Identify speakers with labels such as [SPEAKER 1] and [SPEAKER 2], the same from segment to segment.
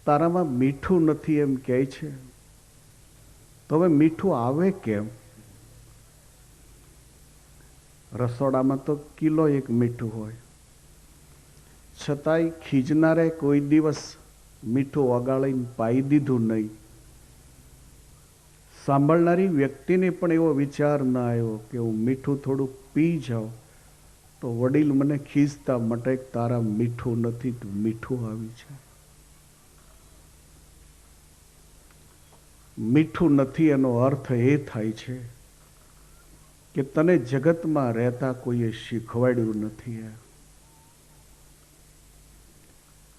[SPEAKER 1] તારામાં મીઠું નથી એમ કહે છે, તો હવે મીઠું આવે કેમ? રસોડામાં તો કિલો એક મીઠું હોય, છતાંય ખીજનારે કોઈ દિવસ મીઠું ઓગાળીને પાઈ દીધું નહીં. સાંભળનારી વ્યક્તિને પણ એવો વિચાર ના આવ્યો કે હું મીઠું થોડું પી જાઉં તો વડીલ મને ખીજતા મટે, તારા મીઠું નથી, તું મીઠું આવી છે. મીઠું નથી એનો અર્થ એ થાય છે કે તને જગતમાં રહેતા કોઈએ શીખવાડ્યું નથી.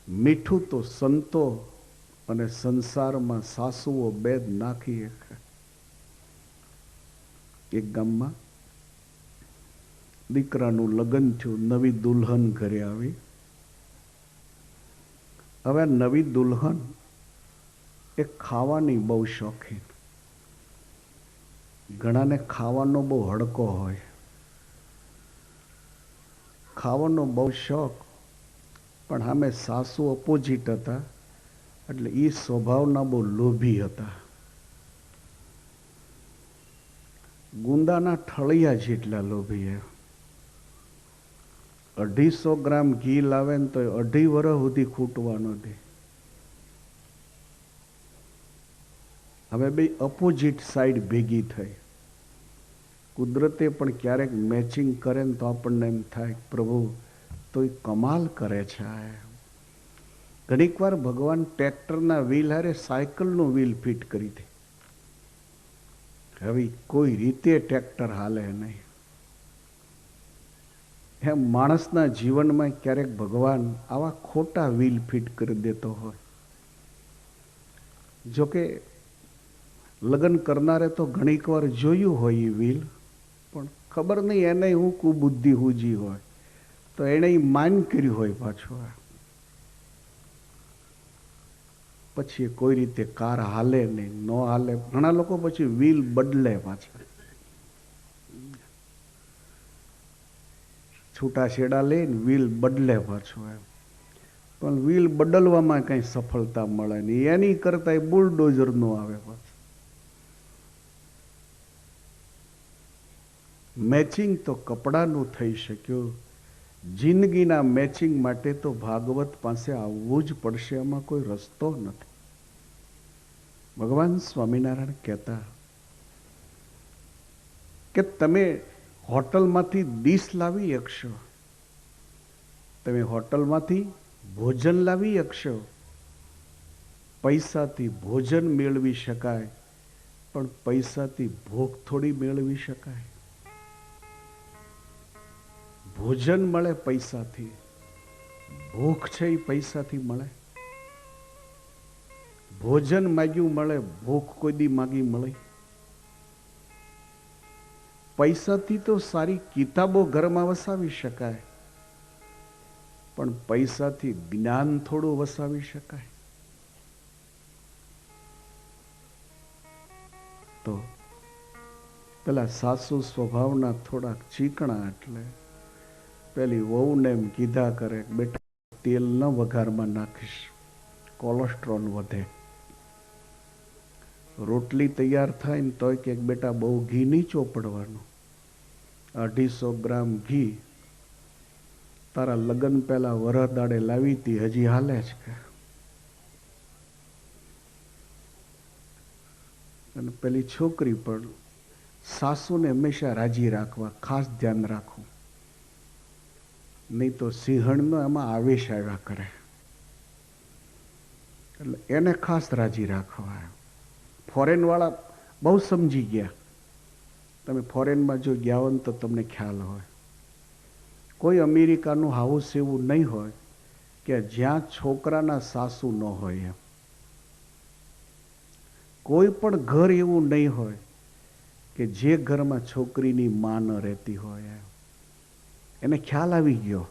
[SPEAKER 1] મીઠું તો સંતો અને સંસારમાં સાસુઓ બે જ નાખી શકે. એક ગામમાં દીકરાનું લગ્ન થયું, નવી દુલ્હન ઘરે આવી. હવે નવી દુલ્હન એ ખાવાની બહુ શોખીન. ઘણાને ખાવાનો બહુ હડકો હોય, ખાવાનો બહુ શોખ, પણ સામે સાસુ અપોઝિટ હતા, એટલે એ સ્વભાવના બહુ લોભી હતા. ગુંદાના ઠળિયા જેટલા લોભી. 250 ગ્રામ ઘી લાવે ને તો 2.5 વર્ષ સુધી ખૂટવાનો દે. હવે બે અપોઝિટ સાઈડ ભેગી થઈ. કુદરતે પણ ક્યારેક મેચિંગ કરે ને તો આપણને એમ થાય પ્રભુ તો એ કમાલ કરે છે. ઘણીક વાર ભગવાન ટ્રેક્ટરના વ્હીલ હારે સાયકલનું વ્હીલ ફિટ કરી દે. હવે કોઈ રીતે ટ્રેક્ટર હાલે નહીં. એમ માણસના જીવનમાં ક્યારેક ભગવાન આવા ખોટા વ્હીલ ફિટ કરી દેતો હોય. જોકે લગ્ન કરનારે તો ઘણીક વાર જોયું હોય એ વ્હીલ, પણ ખબર નહીં એને હું કુબુદ્ધિ હુજી હોય તો એને માન કર્યું હોય પાછું. પછી કોઈ રીતે કાર હાલે નહીં, ન હાલે. ઘણા લોકો પછી વ્હીલ બદલે પાછા, છૂટાછેડા લઈને વ્હીલ બદલે પાછું. પણ વ્હીલ બદલવામાં કઈ સફળતા મળે નહીં, એની કરતા એ બુલડોઝર નો આવે. પાછું મેચિંગ તો કપડાનું થઈ શક્યું, જિંદગીના મેચિંગ માટે તો ભાગવત પાસે આવવું જ પડશે, એમાં કોઈ રસ્તો નથી. ભગવાન સ્વામિનારાયણ કહેતા કે તમે હોટલમાંથી ડીશ લાવી શકશો, તમે હોટલમાંથી ભોજન લાવી શકશો, પૈસાથી ભોજન મેળવી શકાય, પણ પૈસાથી ભૂખ થોડી મેળવી શકાય. ભોજન મળે પૈસાથી, ભૂખ છે એ પૈસાથી મળે. ભોજન માગ્યું મળે, ભૂખ કોઈ દી માગી મળે? પૈસાથી તો સારી કિતાબો ઘરમાં વસાવી શકાય, પણ પૈસાથી જ્ઞાન થોડું વસાવી શકાય? તો પેલા સાસુ સ્વભાવના થોડાક ચીકણા, એટલે પેલી વહુને એમ કીધા કરે, બેટા તેલ ન વઘારમાં નાખીશ, કોલેસ્ટ્રોલ વધે. રોટલી તૈયાર થાય ને તોય કે બેટા બહુ ઘી નહીં ચોપડવાનું, 250 ગ્રામ ઘી તારા લગ્ન પહેલા વરદાડે લાવી હતી, હજી હાલે જ કે. અને પેલી છોકરી પણ સાસુને હંમેશા રાજી રાખવા ખાસ ધ્યાન રાખવું, નહીં તો સિંહણનો એમાં આવેશ આવ્યા કરે. એટલે એને ખાસ રાજી રાખવા. ફોરેન વાળા બહુ સમજી ગયા. તમે ફોરેનમાં જો ગયા હો ને તો તમને ખ્યાલ હોય, કોઈ અમેરિકાનું હાઉસ એવું નહીં હોય કે જ્યાં છોકરાના સાસુ ન હોય. એમ કોઈ પણ ઘર એવું નહીં હોય કે જે ઘરમાં છોકરીની માં ન રહેતી હોય. એને ખ્યાલ આવી ગયો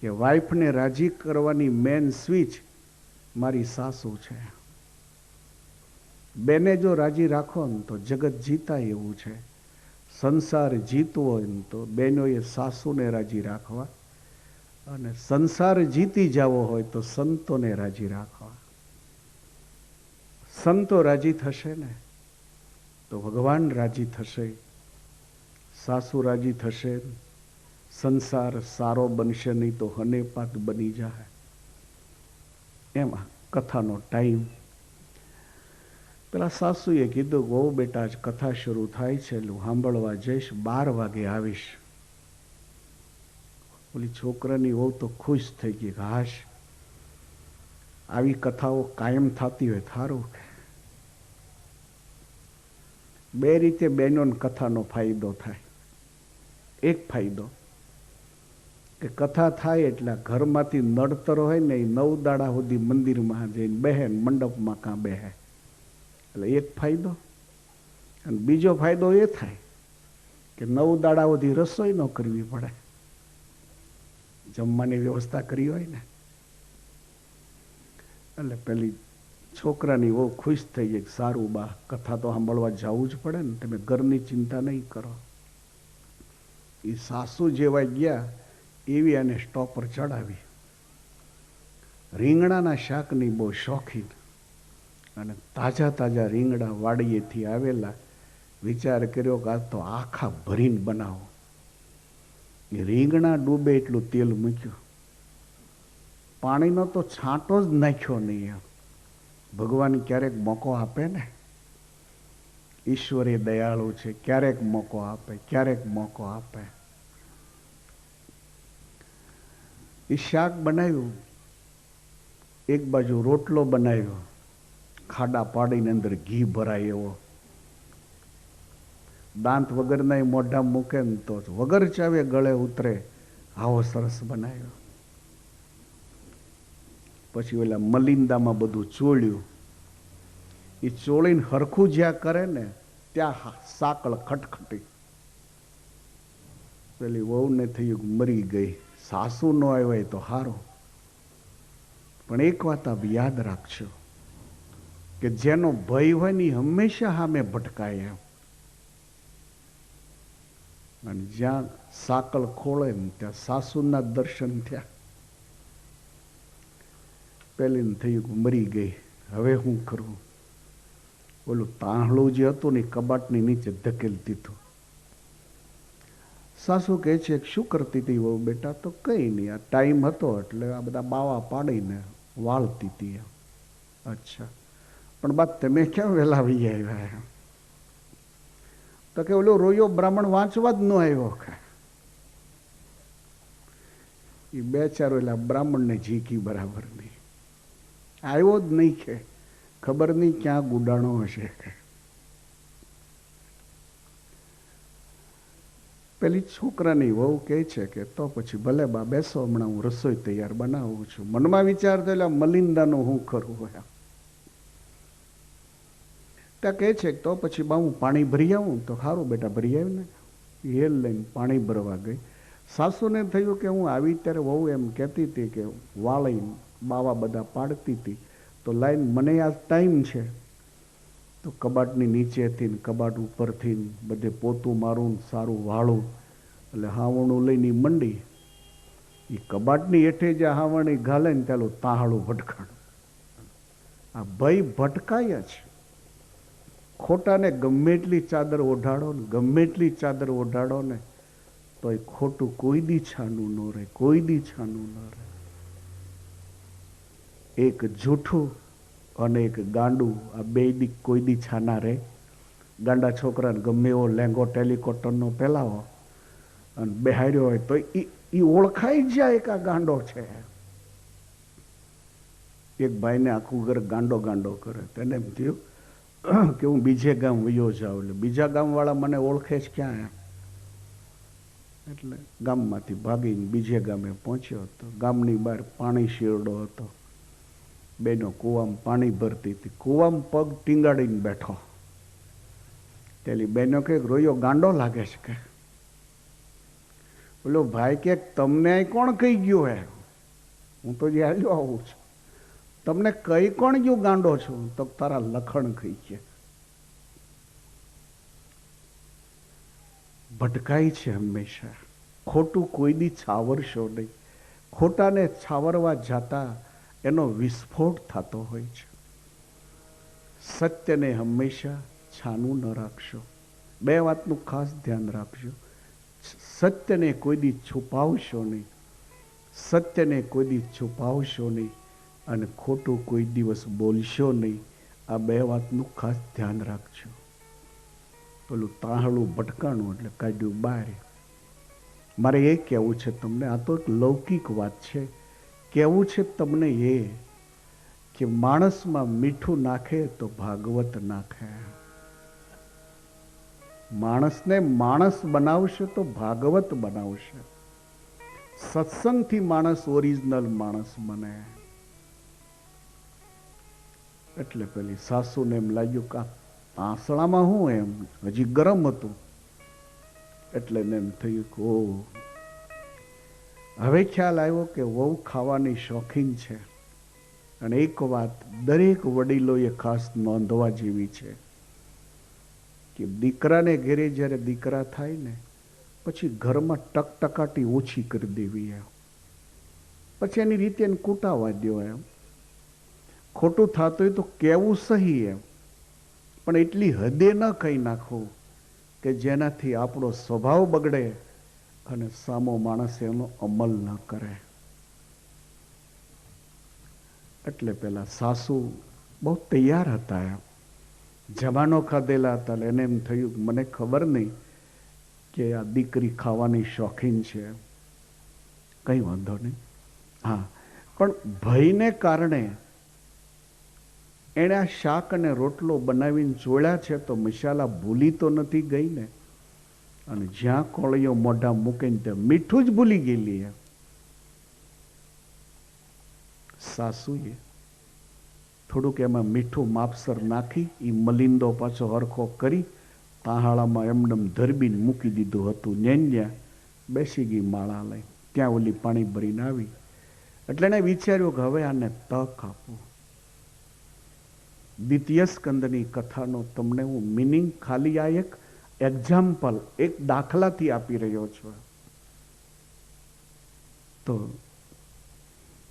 [SPEAKER 1] કે વાઈફને રાજી કરવાની મેન સ્વિચ મારી સાસુ છે. બેને જો રાજી રાખો ને તો જગત જીતાય એવું છે. સંસાર જીતવો હોય ને તો બહેનોએ સાસુને રાજી રાખવા, અને સંસાર જીતી જવો હોય તો સંતોને રાજી રાખવા. સંતો રાજી થશે ને તો ભગવાન રાજી થશે, સાસુ રાજી થશે, સંસાર સારો બનશે, નહીં તો હનેપાત બની જાય. એમાં કથાનો ટાઈમ. પેલા સાસુએ કીધું, વહુ બેટા આજ કથા શરૂ થાય છે, એટલે સાંભળવા જઈશ, 12 વાગે આવીશ. ઓલી છોકરાની વહુ તો ખુશ થઈ ગઈ, હાશ આવી કથાઓ કાયમ થતી હોય થારું. બે રીતે બહેનોને કથાનો ફાયદો થાય. એક ફાયદો કે કથા થાય એટલે ઘરમાંથી નડતર હોય ને એ 9 દાડા સુધી મંદિરમાં જઈને બેહે, મંડપમાં કાં બેહે, એટલે એક ફાયદો. અને બીજો ફાયદો એ થાય કે 9 દાડા સુધી રસોઈ ન કરવી પડે, જમવાની વ્યવસ્થા કરી હોય ને. એટલે પેલી છોકરાની બહુ ખુશ થઈ ગઈ, સારું બા કથા તો સાંભળવા જવું જ પડે ને, તમે ઘરની ચિંતા નહીં કરો. એ સાસુ જેવા ગયા એવી અને સ્ટોપર ચડાવી. રીંગણાના શાકની બહુ શોખીન, અને તાજા તાજા રીંગણા વાડીએથી આવેલા. વિચાર કર્યો કે આ તો આખા ભરીને બનાવો. એ રીંગણા ડૂબે એટલું તેલ મૂક્યું, પાણીનો તો છાંટો જ નાખ્યો નહીં. એમ ભગવાન ક્યારેક મોકો આપે ને, ઈશ્વરે દયાળુ છે, ક્યારેક મોકો આપે, ક્યારેક મોકો આપે. એ શાક બનાવ્યું, એક બાજુ રોટલો બનાવ્યો, ખાડા પાડીને અંદર ઘી ભરાય એવો, દાંત વગરના મોઢા મૂકે ને તો વગર ચાવે ગળે ઉતરે આવો સરસ બનાવ્યો. પછી ઓલા મલિંદામાં બધું ચોળ્યું. એ ચોળીને હરખું જ્યાં કરે ને ત્યાં સાકળ ખટખટી. પેલી વહુને થયું મરી ગઈ, સાસુ ન આવ્યા તો સારું. પણ એક વાત આપ યાદ રાખજો કે જેનો ભય હોય ને હંમેશા સામે ભટકાય. એમ અને જ્યાં સાકળ ખોળે ને ત્યાં સાસુના દર્શન થયા. પેલીને થયું મરી ગઈ, હવે શું કરું? ઓલું તાંહળું જે હતું ને કબાટની નીચે ધકેલી દીધું. સાસુ કહે છે શું કરતી હતી વહુ બેટા? તો કઈ નહીં, આ ટાઈમ હતો એટલે આ બધા બાવા પાડીને વાળતી હતી. અચ્છા, પણ બાદ તમે ક્યાં વહેલા આવી આવ્યા? તો કે ઓલો રોયો બ્રાહ્મણ વાંચવા જ ન આવ્યો. એ બે ચાર ઓલા બ્રાહ્મણને ઝીકી બરાબર નહીં, આવ્યો જ નહીં. કે ખબર નહીં ક્યાં ગુડાણો હશે. પેલી છોકરાની વહુ કહે છે કે તો પછી ભલે બા બેસો, હમણાં હું રસોઈ તૈયાર બનાવું છું. મનમાં વિચાર થયેલા મલિંદાનું હું કરું. ત્યાં કહે છે તો પછી બા હું પાણી ભરી આવું? તો સારું બેટા ભરી આવી ને. હેલ લઈને પાણી ભરવા ગઈ. સાસુને થયું કે હું આવી ત્યારે વહુ એમ કહેતી હતી કે વાળી બાવા બધા પાડતી હતી, તો લાઈન મને આ ટાઈમ છે. તો કબાટની નીચેથી ને કબાટ ઉપરથી બધે પોતું મારું સારું વાળું, એટલે હાવણું લઈને મંડી. એ કબાટની હેઠે જે હાવણી ઘાલે ને ચાલો તાહળું ભટકાણ. આ ભય ભટકાય જ. ખોટાને ગમે એટલી ચાદર ઓઢાડો ને, ગમે એટલી ચાદર ઓઢાડો ને, તો એ ખોટું કોઈ દી છાનું ન રહે, કોઈ દી છાનું ન રહે. એક જૂઠું અને એક ગાંડું, આ બે દી કોઈ દી છાના રહે. ગાંડા છોકરાને ગમે એવો લેંગો ટેલિકોટરનો પહેલાવો અને બેહાડ્યો હોય તો એ ઓળખાઈ જાય કે આ ગાંડો છે. એક ભાઈને આખું ઘર ગાંડો ગાંડો કરે, તેને એમ થયું કે હું બીજે ગામ વયો જાઉં, એટલે બીજા ગામવાળા મને ઓળખે જ ક્યાં એમ. એટલે ગામમાંથી ભાગીને બીજે ગામે પહોંચ્યો હતો. ગામની બહાર પાણી શેરડો હતો. બેનો કૂવામાં પાણી ભરતી હતી, કૂવામાં પગ ટીંગાડીને બેઠો. પેલી બેનો કે રોયો ગાંડો લાગે છે કે? બોલો ભાઈ કે તમને કોણ કહી ગયું હે? હું તો જે હાલ્યો આવું છું. તમને કઈ કોણ ગયું ગાંડો છું? તો તારા લખણ કહી છે. ભટકાય છે હંમેશા. ખોટું કોઈ દી છાવરશો નહીં. ખોટાને છાવરવા જાતા એનો વિસ્ફોટ થતો હોય છે. સત્યને હંમેશા છાનું ન રાખશો. બે વાતનું ખાસ ધ્યાન રાખજો. સત્યને કોઈ દી છુપાવશો નહીં, સત્યને કોઈ દી છુપાવશો નહીં, અને ખોટું કોઈ દિવસ બોલશો નહીં. આ બે વાતનું ખાસ ધ્યાન રાખજો. પેલું તાહળું ભટકાણું એટલે કાઢ્યું બહાર. મારે એ કહેવું છે તમને, આ તો એક લૌકિક વાત છે. કહેવું છે તમને એ કે માણસમાં મીઠું નાખે તો ભાગવત નાખે. માણસને માણસ બનાવશે તો ભાગવત બનાવશે. સત્સંગથી માણસ ઓરિજિનલ માણસ બને. એટલે પેલી સાસુને એમ લાગ્યું કે આસણામાં હું એમ હજી ગરમ હતું, એટલે એમ થયું કે ઓ, હવે ખ્યાલ આવ્યો કે વહુ ખાવાની શોખીન છે. અને એક વાત દરેક વડીલોએ ખાસ નોંધવા જેવી છે કે દીકરાને ઘેરે જ્યારે દીકરા થાય ને પછી ઘરમાં ટકટકાટી ઓછી કરી દેવી એમ. પછી એની રીતે એને કૂટાવા દો એમ. ખોટું થતું હોય તો કહેવું સહી એમ, પણ એટલી હદે ન કહી નાખવું કે જેનાથી આપણો સ્વભાવ બગડે અને સામો માણસ એનો અમલ ન કરે. એટલે પેલા સાસુ બહુ તૈયાર હતા એમ, જમાનો ખાધેલા હતા. એને એમ થયું મને ખબર નહીં કે આ દીકરી ખાવાની શોખીન છે. કંઈ વાંધો નહીં. હા, પણ ભયને કારણે એણે આ શાક અને રોટલો બનાવીને ચોળ્યા છે તો મસાલા ભૂલી તો નથી ગઈ ને. અને જ્યાં કોળીઓ મોઢા મૂકીને ત્યાં મીઠું જ ભૂલી ગયેલી એમ. સાસુએ થોડુંક એમાં મીઠું માપસર નાખી એ મલિંદો પાછો હરખો કરી તાહાળામાં એમનેમ ધરબીને મૂકી દીધું હતું. ન્યા બેસી ગઈ માળા લઈ. ત્યાં ઓલી પાણી ભરીને આવી. એટલે એને વિચાર્યું કે હવે આને તક આપું. દ્વિતીય સ્કંદની કથાનો તમને હું મિનિંગ ખાલી આ એક એક્ઝામ્પલ, એક દાખલાથી આપી રહ્યો છું. તો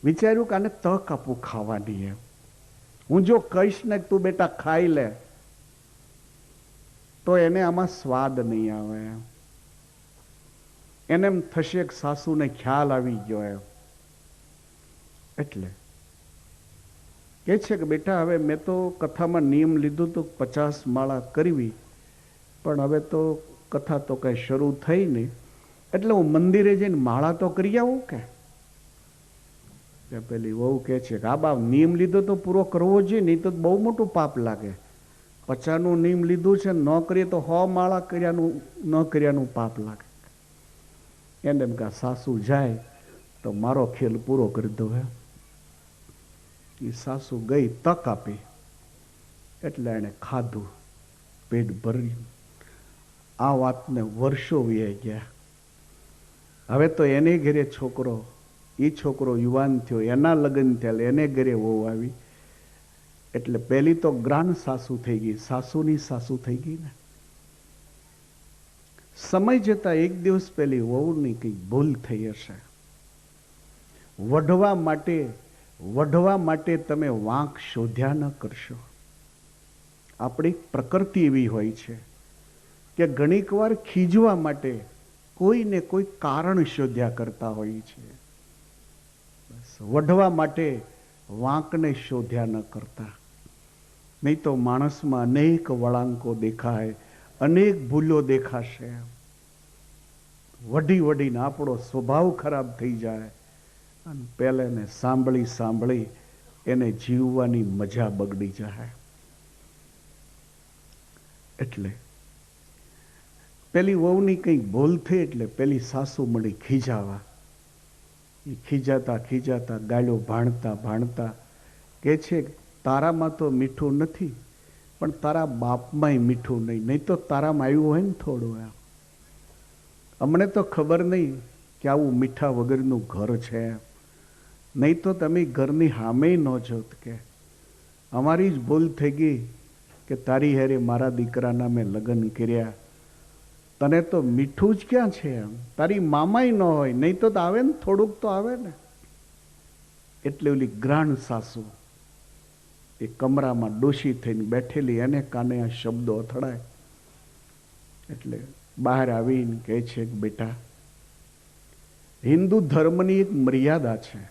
[SPEAKER 1] વિચાર્યું કે આને તક આપું ખાવાની એમ. હું જો કહીશ ને તું બેટા ખાઈ લે તો એને આમાં સ્વાદ નહીં આવે એમ. એને એમ થશે કે સાસુને ખ્યાલ આવી ગયો એમ. એટલે કે છે કે બેટા હવે મેં તો કથામાં નિયમ લીધું તો 50 માળા કરવી, પણ હવે તો કથા તો કઈ શરૂ થઈ નહીં, એટલે હું મંદિરે જઈને માળા તો કરી આવું કે. પેલી વહુ કે છે કે આ બા નિયમ લીધો તો પૂરો કરવો જોઈએ, નહીં તો બહુ મોટું પાપ લાગે. 50નું નિયમ લીધું છે, ન કરીએ તો 100 માળા કર્યાનું ન કર્યાનું પાપ લાગે. એને એમ કે સાસુ જાય તો મારો ખેલ પૂરો કરી દો હે. એ સાસુ ગઈ, તક આપી એટલે એને ખાધું, પેટ ભર્યું. આ વાતને વર્ષો વીતી ગયા. હવે તો એને ઘરે છોકરો, એ છોકરો યુવાન થયો, એના લગ્ન થયા, એને ઘરે વહુ આવી. એટલે પેલી તો ગ્રાન્ડ સાસુ થઈ ગઈ, સાસુની સાસુ થઈ ગઈ ને. સમય જતા એક દિવસ પેલી વહુની કઈ ભૂલ થઈ હશે. વઢવા માટે તમે વાંક શોધ્યા ન કરશો. આપણી પ્રકૃતિ એવી હોય છે કે ઘણીક વાર ખીજવા માટે કોઈને કોઈ કારણ શોધ્યા કરતા હોય છે. બસ વઢવા માટે વાંકને શોધ્યા ન કરતા. નહીં તો માણસમાં અનેક વળાંકો દેખાય, અનેક ભૂલો દેખાશે. વઢીને આપણો સ્વભાવ ખરાબ થઈ જાય અને પેલેને સાંભળી એને જીવવાની મજા બગડી જાય. એટલે પેલી વહુની કંઈક ભૂલ થઈ એટલે પેલી સાસુ મળી ખીજાવા. એ ખીજાતા ગાળ્યો ભાણતા કે છે તારામાં તો મીઠું નથી, પણ તારા બાપમાંય મીઠું નહીં તો તારામાં આવ્યું હોય ને થોડું એમ. અમને તો ખબર નહીં કે આવું મીઠા વગરનું ઘર છે, નહીં તો તમે ઘરની સામે ન જોત. કે અમારી જ ભૂલ થઈ ગઈ કે તારી હારે મારા દીકરાના મેં લગ્ન કર્યા. તને તો મીઠું જ ક્યાં છે એમ, તારી મામાય ન હોય, નહીં તો આવે ને થોડુંક તો આવે ને. એટલે ઓલી ગ્રાન્ડ સાસુ એ કમરામાં ડોશી થઈને બેઠેલી, એને કાને આ શબ્દો અથડાય એટલે બહાર આવીને કહે છે કે બેટા, હિન્દુ ધર્મની એક મર્યાદા છે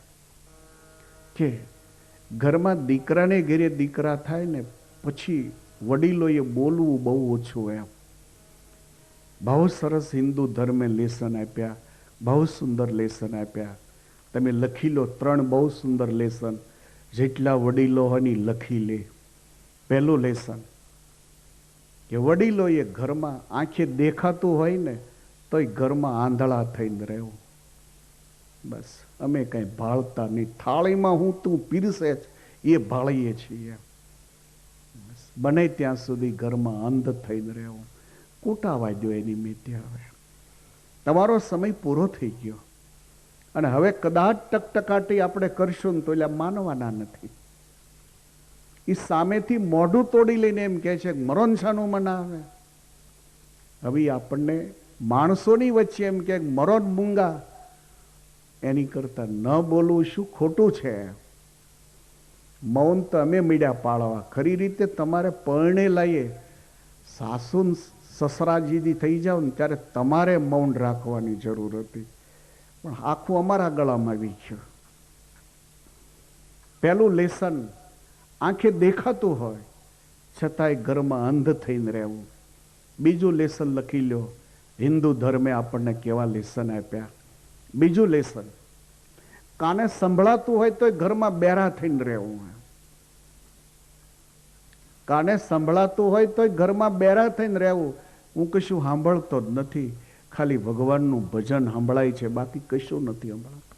[SPEAKER 1] કે ઘરમાં દીકરાને ઘેરે દીકરા થાય ને પછી વડીલોએ બોલવું બહુ ઓછું. એમ બહુ સરસ હિન્દુ ધર્મે લેસન આપ્યા, બહુ સુંદર લેસન આપ્યા. તમે લખી લો 3 બહુ સુંદર લેસન, જેટલા વડીલો હોય લખી લે. પહેલું લેસન કે વડીલોએ ઘરમાં આંખે દેખાતું હોય ને તોય ઘરમાં આંધળા થઈને રહેવું. બસ અમે કંઈ ભાળતા નહીં, થાળીમાં હું તું પીરસે એ ભાળીએ છીએ. બસ બને ત્યાં સુધી ઘરમાં અંધ થઈને રહેવું. કૂટાવા દો એની મેતે. હવે તમારો સમય પૂરો થઈ ગયો અને હવે કદાચ ટકટકાટી આપણે કરશું ને તો એટલે માનવાના નથી. એ સામેથી મોઢું તોડી લઈને એમ કહે છે મરોન શાનું મનાવે. હવે આપણને માણસોની વચ્ચે એમ કે મરોન મૂંગા, એની કરતા ન બોલવું શું ખોટું છે? મૌન તો અમે મીડ્યા પાળવા. ખરી રીતે તમારે પરણે લઈએ સાસુ સસરાજીની થઈ જાવ ને ત્યારે તમારે મૌન રાખવાની જરૂર હતી, પણ આખું અમારા ગળામાં આવી ગયું. પહેલું લેસન, આંખે દેખાતું હોય છતાંય ઘરમાં અંધ થઈને રહેવું. બીજું લેસન લખી લો, હિન્દુ ધર્મે આપણને કેવા લેસન આપ્યા. બીજું લેસન, કાને સંભળાતું હોય તો ઘરમાં બેરા થઈને રહેવું. કાને સંભળાતું હોય તો ઘરમાં બેરા થઈને રહેવું. હું કશું સાંભળતો જ નથી, ખાલી ભગવાનનું ભજન સંભળાય છે, બાકી કશું નથી સંભળાતું.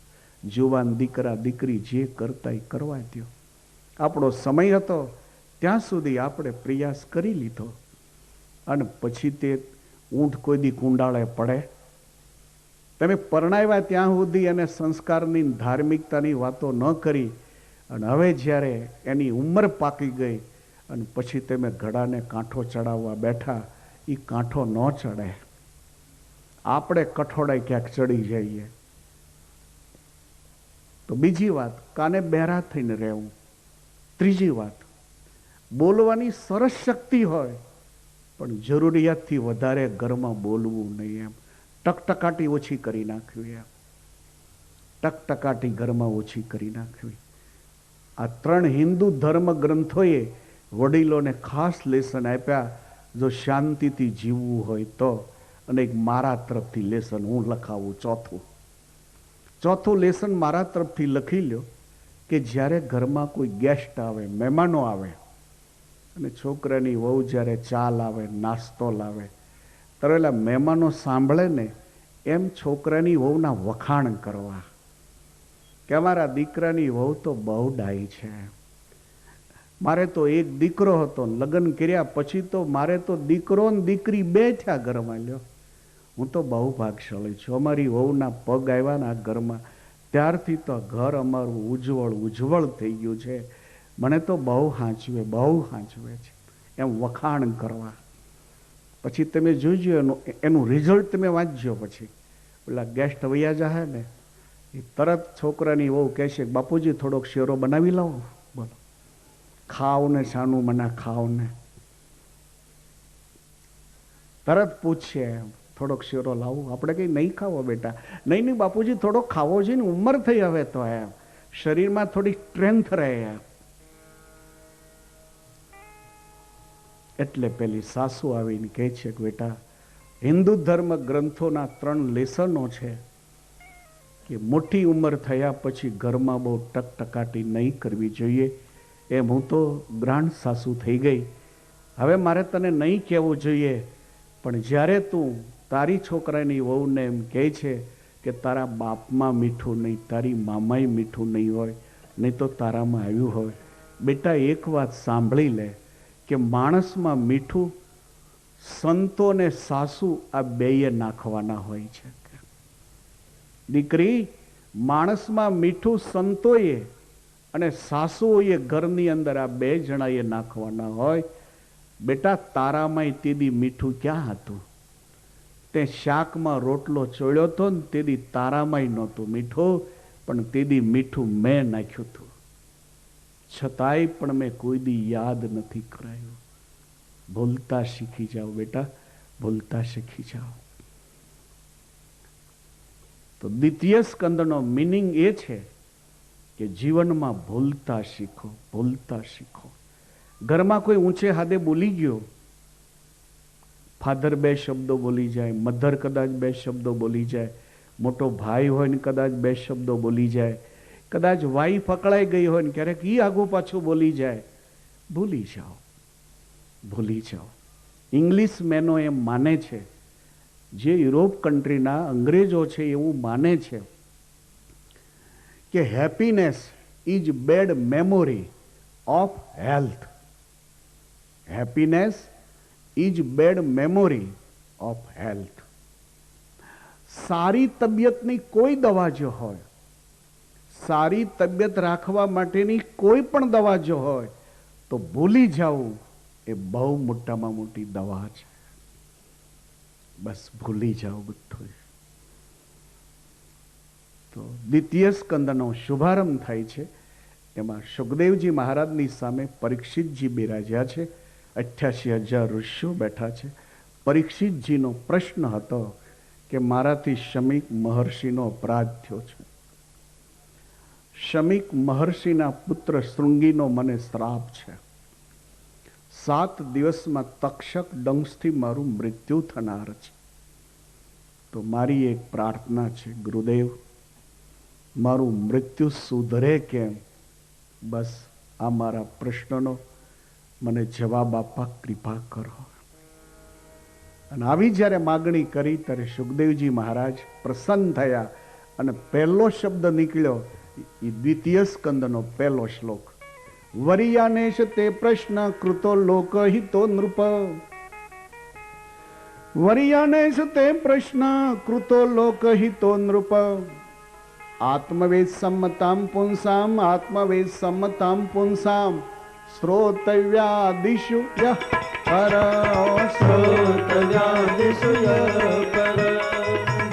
[SPEAKER 1] જુવાન દીકરા દીકરી જે કરતા એ કરવા દો. આપણો સમય હતો ત્યાં સુધી આપણે પ્રયાસ કરી લીધો અને પછી તે ઊંટ કોઈ દી કુંડાળે પડે? તમે પરણાવ્યા ત્યાં સુધી એને સંસ્કારની ધાર્મિકતાની વાતો ન કરી અને હવે જ્યારે એની ઉંમર પાકી ગઈ અને પછી તમે ઘડાને કાંઠો ચડાવવા બેઠા, એ કાંઠો ન ચડે. આપણે કઠોળાઈ ક્યાંક ચડી જઈએ. તો બીજી વાત, કાને બહેરા થઈને રહેવું. ત્રીજી વાત, બોલવાની સરસ શક્તિ હોય પણ જરૂરિયાતથી વધારે ઘરમાં બોલવું નહીં. એમ ટકટકાટી ઓછી કરી નાખવી. એમ ટકટકાટી ઘરમાં ઓછી કરી નાખવી. આ 3 હિન્દુ ધર્મ ગ્રંથોએ વડીલોને ખાસ લેસન આપ્યા. જો શાંતિથી જીવવું હોય તો. અને એક મારા તરફથી લેસન હું લખાવું. ચોથું લેસન મારા તરફથી લખી લો કે જ્યારે ઘરમાં કોઈ ગેસ્ટ આવે, મહેમાનો આવે અને છોકરાની વહુ જ્યારે ચા લાવે, નાસ્તો લાવે, ત્યારે મહેમાનો સાંભળે ને એમ છોકરાની વહુના વખાણ કરવા કે અમારા દીકરાની વહુ તો બહુ ડાઈ છે. મારે તો એક દીકરો હતો, લગ્ન કર્યા પછી તો મારે તો દીકરો ને દીકરી 2 થયા ઘરમાં. લ્યો, હું તો બહુ ભાગશાળી છું. અમારી વહુના પગ આવ્યા ને આ ઘરમાં ત્યારથી તો ઘર અમારું ઉજ્જવળ થઈ ગયું છે. મને તો બહુ સાચવે છે. એમ વખાણ કરવા. પછી તમે જોજો એનું રિઝલ્ટ તમે વાંચજો. પછી પેલા ગેસ્ટ વૈયા જાય ને એ તરત છોકરાની વહુ કહેશે બાપુજી થોડોક શેરો બનાવી લાવો. બોલો, ખાવ ને શાનું મના ખાવ ને. તરત પૂછશે થોડોક શેરો લાવું. આપણે કઈ નહીં ખાવો બેટા. નહીં બાપુજી થોડોક ખાવો છે ને, ઉંમર થઈ હવે તો એમ શરીરમાં થોડી સ્ટ્રેન્થ રહે. એટલે પેલી સાસુ આવીને કહે છે કે બેટા, હિન્દુ ધર્મ ગ્રંથોના 3 લેસનો છે કે મોટી ઉંમર થયા પછી ઘરમાં બહુ ટકટકાટી નહીં કરવી જોઈએ. એમ હું તો ગ્રાન્ડ સાસુ થઈ ગઈ, હવે મારે તને નહીં કહેવું જોઈએ, પણ જ્યારે તું તારી છોકરાની વહુને એમ કહે છે કે તારા બાપમાં મીઠું નહીં, તારી મામાય મીઠું નહીં હોય, નહીં તો તારામાં આવ્યું હોય. બેટા એક વાત સાંભળી લે કે માણસમાં મીઠું સંતો ને સાસુ આ બેય નાખવાના હોય છે. દીકરી, માણસમાં મીઠું સંતોએ અને સાસુઓએ ઘરની અંદર આ 2 જણાએ નાખવાના હોય. બેટા તારામાંય તેદી મીઠું ક્યાં હતું? તે શાકમાં રોટલો ચોળ્યો હતો ને તેદી તારામાંય નહોતું મીઠું, પણ તેદી મીઠું મેં નાખ્યું હતું. છતાંય પણ મેં કોઈ દી યાદ નથી કરાયું. ભૂલતા શીખી જાઓ બેટા, ભૂલતા શીખી જાઓ. તો દ્વિતીય સ્કંદનો મિનિંગ એ છે કે જીવનમાં ભૂલતા શીખો, ભૂલતા શીખો. ઘરમાં કોઈ ઊંચે હાદે બોલી ગયો, ફાધર બે શબ્દો બોલી જાય, મધર કદાચ બે શબ્દો બોલી જાય, મોટો ભાઈ હોય ને કદાચ બે શબ્દો બોલી જાય, કદાચ વાઈફ અકળાઈ ગઈ હોય ને ક્યારેક ઈ આગું પાછું બોલી જાય, ભૂલી જાઓ, ભૂલી જાઓ. ઇંગ્લિશ મેનો એમ માને છે, જે યુરોપ કન્ટ્રીના અંગ્રેજો છે એવું માને છે કે happiness is bed memory of health. Happiness is bed memory of health. સારી તબિયતની કોઈ દવા જો હોય, સારી તબિયત રાખવા માટેની કોઈ પણ દવા જો હોય, તો ભૂલી જવું એ બહુ મોટામાં મોટી દવા છે. બસ ભૂલી જાઓ બધું. તો દ્વિતીય સ્કંદનો શુભારંભ થાય છે. એમાં સુખદેવજી મહારાજની સામે પરીક્ષિતજી બિરાજ્યા છે. 88,000 ઋષિઓ બેઠા છે. પરીક્ષિતજીનો પ્રશ્ન હતો કે મારાથી શમીક મહર્ષિનો અપરાધ થયો છે. શમીક મહર્ષિના પુત્ર શૃંગીનો મને શ્રાપ છે. 7 દિવસમાં તક્ષક ડંશથી મારું મૃત્યુ થનાર છે. તો મારી એક પ્રાર્થના છે, ગુરુદેવ, મારું મૃત્યુ સુધરે કેમ, બસ આ મારા પ્રશ્નનો મને જવાબ આપવા કૃપા કરો. અને આવી જ્યારે માગણી કરી ત્યારે સુખદેવજી મહારાજ પ્રસન્ન થયા અને પહેલો શબ્દ નીકળ્યો એ દ્વિતીય સ્કંદનો પહેલો શ્લોક. વરિયાનેશ તે પ્રશ્ન કૃતો લોકહિતો નૃપ. વરિયાનેશ તે પ્રશ્ન કૃતો લોકહિતો નૃપ. આત્મવેદ સમ્મતામ પુંસામ, આત્મવેદ સમ્મતામ પુંસામ, શ્રોતવ્યાદિષુ યઃ પર. શ્રોતવ્યાદિષુ યઃ પર.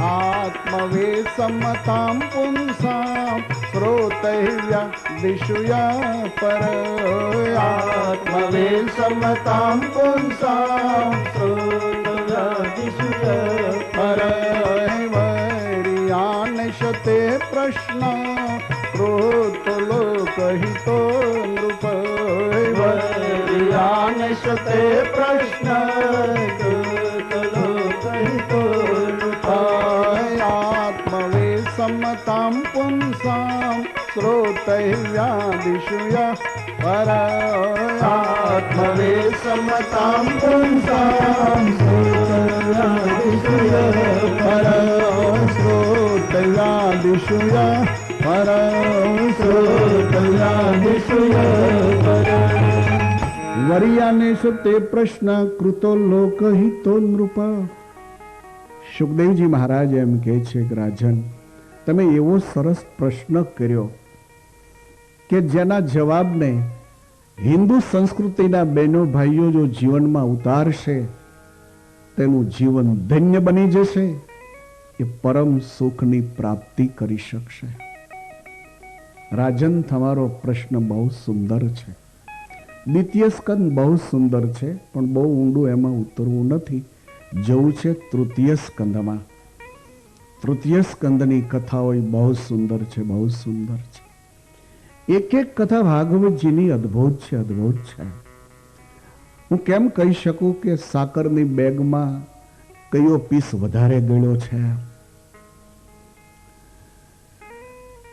[SPEAKER 1] આત્મવેદ સમ્મતામ પુંસામ, શ્રોતવ્યાદિષુ યઃ પર. આત્મવેદ સમ્મતામ પુંસામ, શ્રોતવ્યાદિષુ યઃ પર. વરિયાનેશતે પ્રશ્ન કૃતો લોકહિતો નૃપ. વરિયાનેશતે પ્રશ્ન કૃતો લોકહિતો નૃપ. આત્મવેદ સમ્મતામ પુંસામ, શ્રોતવ્યાદિષુ યઃ પર. આત્મવેદ સમ્મતામ પુંસામ, શ્રોતવ્યાદિષુ યઃ પર. શ્રોતવ્યાદિષુ યઃ પર. શ્રોતવ્યાદિષુ યઃ પર. વરિયાનેશ તે પ્રશ્ન કૃતો લોકહિતો નૃપ. સુખદેવજી મહારાજ એમ કહે છે કે રાજન, તમે એવો સરસ પ્રશ્ન કર્યો કે જેના જવાબને હિન્દુ સંસ્કૃતિના બહેનો ભાઈઓ જો જીવનમાં ઉતારશે તેનું જીવન ધન્ય બની જશે, એ પરમ સુખની પ્રાપ્તિ કરી શકશે. રાજન, તમારો પ્રશ્ન બહુ સુંદર છે. દ્વિતીય સ્કંદ બહુ સુંદર છે, પણ બહુ ઊંડું એમાં ઉતરવું નથી. જવું છે તૃતીય સ્કંદમાં. તૃતીય સ્કંદની કથાઓ બહુ સુંદર છે, બહુ સુંદર છે. એક એક કથા ભાગવતજીની અદ્ભુત છે, અદ્ભુત છે. હું કેમ કહી શકું કે સાકરની બેગમાં કયો પીસ વધારે ગળ્યો છે?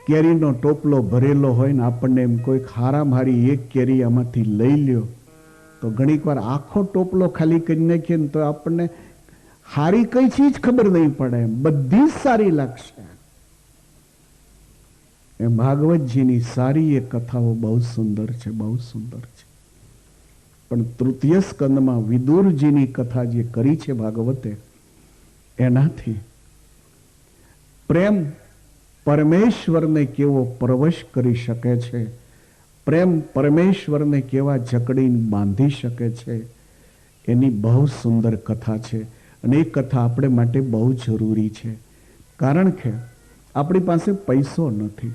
[SPEAKER 1] કેરીનો ટોપલો ભરેલો હોય ને આપણને એમ કોઈ હારામાં હારી એક કેરી આમાંથી લઈ લ્યો તો ઘણીક વાર આખો ટોપલો ખાલી કરી નાખીએ ને તો આપણને હારી કઈ ચીજ ખબર નહીં પડે, બધી જ સારી લાગશે. એમ ભાગવતજીની સારી એ કથાઓ બહુ સુંદર છે, બહુ સુંદર છે. પણ તૃતીય સ્કંદમાં વિદુરજીની કથા જે કરી છે ભાગવતે, એનાથી પ્રેમ પરમેશ્વરને કેવો પરવશ કરી શકે છે, પ્રેમ પરમેશ્વરને કેવા જકડીને બાંધી શકે છે, એની બહુ સુંદર કથા છે. અને એ કથા આપણે માટે બહુ જરૂરી છે. કારણ કે આપણી પાસે પૈસો નથી,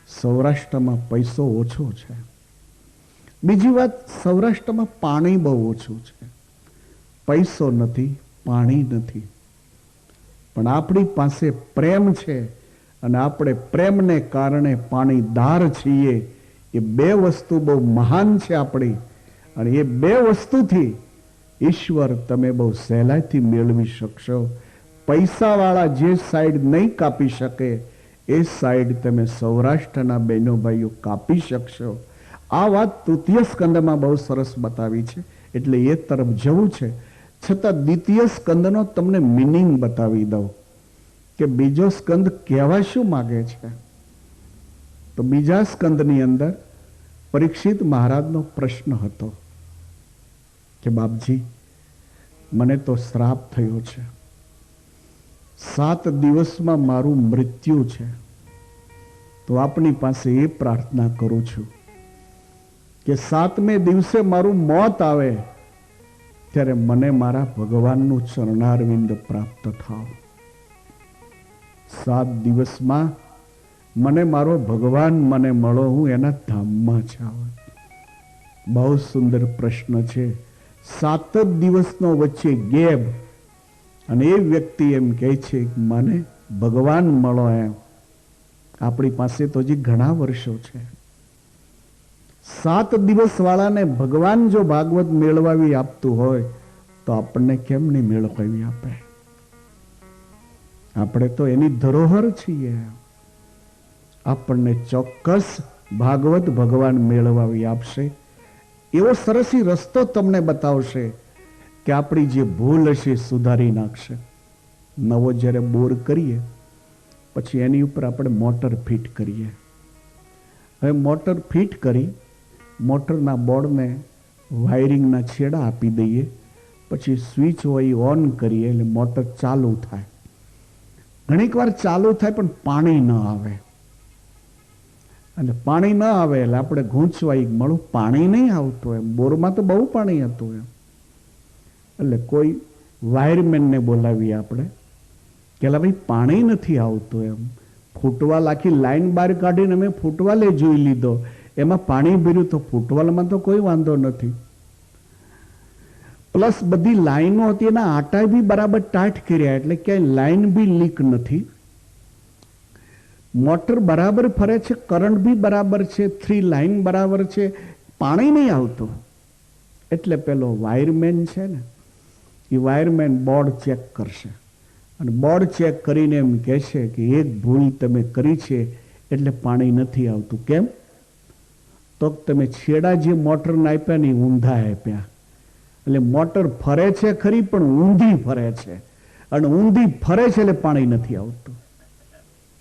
[SPEAKER 1] સૌરાષ્ટ્રમાં પૈસો ઓછો છે. બીજી વાત, સૌરાષ્ટ્રમાં પાણી બહુ ઓછું છે. પૈસો નથી, પાણી નથી, પણ આપણી પાસે પ્રેમ છે અને આપણે પ્રેમને કારણે પાણીદાર છીએ. એ બે વસ્તુ બહુ મહાન છે આપણી, અને એ બે વસ્તુથી ઈશ્વર તમે બહુ સહેલાઈથી મેળવી શકશો. પૈસાવાળા જે સાઈડ નહીં કાપી શકે એ સાઈડ તમે સૌરાષ્ટ્રના બહેનો ભાઈઓ કાપી શકશો. આ વાત તૃતીય સ્કંદમાં બહુ સરસ બતાવી છે, એટલે એ તરફ જવું છે. છતાં દ્વિતીય સ્કંદનો તમને મિનિંગ બતાવી દઉં કે બીજો સ્કંદ કહેવા શું માગે છે. તો બીજા સ્કંદની અંદર પરીક્ષિત મહારાજનો પ્રશ્ન હતો કે બાપજી, મને તો શ્રાપ થયો છે, 7 દિવસમાં મારું મૃત્યુ છે, તો આપની પાસે એ પ્રાર્થના કરું છું કે 7મે દિવસે મારું મોત આવે ત્યારે મને મારા ભગવાનનું ચરણારવિંદ પ્રાપ્ત થાવ. 7 દિવસમાં મને મારો ભગવાન મને મળો, હું એના ધામમાં જાવ. બહુ સુંદર પ્રશ્ન છે. 7 દિવસનો વચ્ચે ગેપ, અને એ વ્યક્તિ એમ કહે છે કે મને ભગવાન મળો. એમ આપણી પાસે તો હજી ઘણા વર્ષો છે. 7 દિવસ વાળાને ભગવાન જો ભાગવત મેળવાવી આપતું હોય તો આપણને કેમ નહીં મેળવાવી આપે? આપણે તો એની ધરોહર છીએ. આપણને ચોક્કસ ભાગવત ભગવાન મેળવાવી આપશે. એવો સરસી રસ્તો તમને બતાવશે કે આપણી જે ભૂલ હશે સુધારી નાખશે. નવો જ્યારે બોર કરીએ પછી એની ઉપર આપણે મોટર ફિટ કરીએ. હવે મોટર ફિટ કરી મોટરના બોર્ડને વાયરિંગના છેડા આપી દઈએ, પછી સ્વિચ હોય ઓન કરીએ એટલે મોટર ચાલુ થાય. ઘણીક વાર ચાલુ થાય પણ પાણી ન આવે, અને પાણી ન આવે એટલે આપણે ગૂંચવાઈ મળું પાણી નહીં આવતું. એમ બોરમાં તો બહુ પાણી હતું એમ. એટલે કોઈ વાયરમેનને બોલાવીએ આપણે કે ભાઈ પાણી નથી આવતું એમ. ફૂટવાલ આખી લાઈન બહાર કાઢીને અમે ફૂટવાલે જોઈ લીધો, એમાં પાણી ભર્યું, તો ફૂટવાલમાં તો કોઈ વાંધો નથી. પ્લસ બધી લાઈનો હતી એના આટા બી બરાબર ટાઈટ કર્યા, એટલે ક્યાંય લાઈન બી લીક નથી. મોટર બરાબર ફરે છે, કરંટ બી બરાબર છે, 3 લાઈન બરાબર છે, પાણી નહીં આવતું. એટલે પેલો વાયરમેન છે ને, એ વાયરમેન બોર્ડ ચેક કરશે, અને બોર્ડ ચેક કરીને એમ કહેશે કે એક ભૂલ તમે કરી છે એટલે પાણી નથી આવતું. કેમ? તો તમે છેડા જે મોટરના આપ્યા ને ઊંધા આપ્યા, એટલે મોટર ફરે છે ખરી પણ ઊંધી ફરે છે, અને ઊંધી ફરે છે એટલે પાણી નથી આવતું.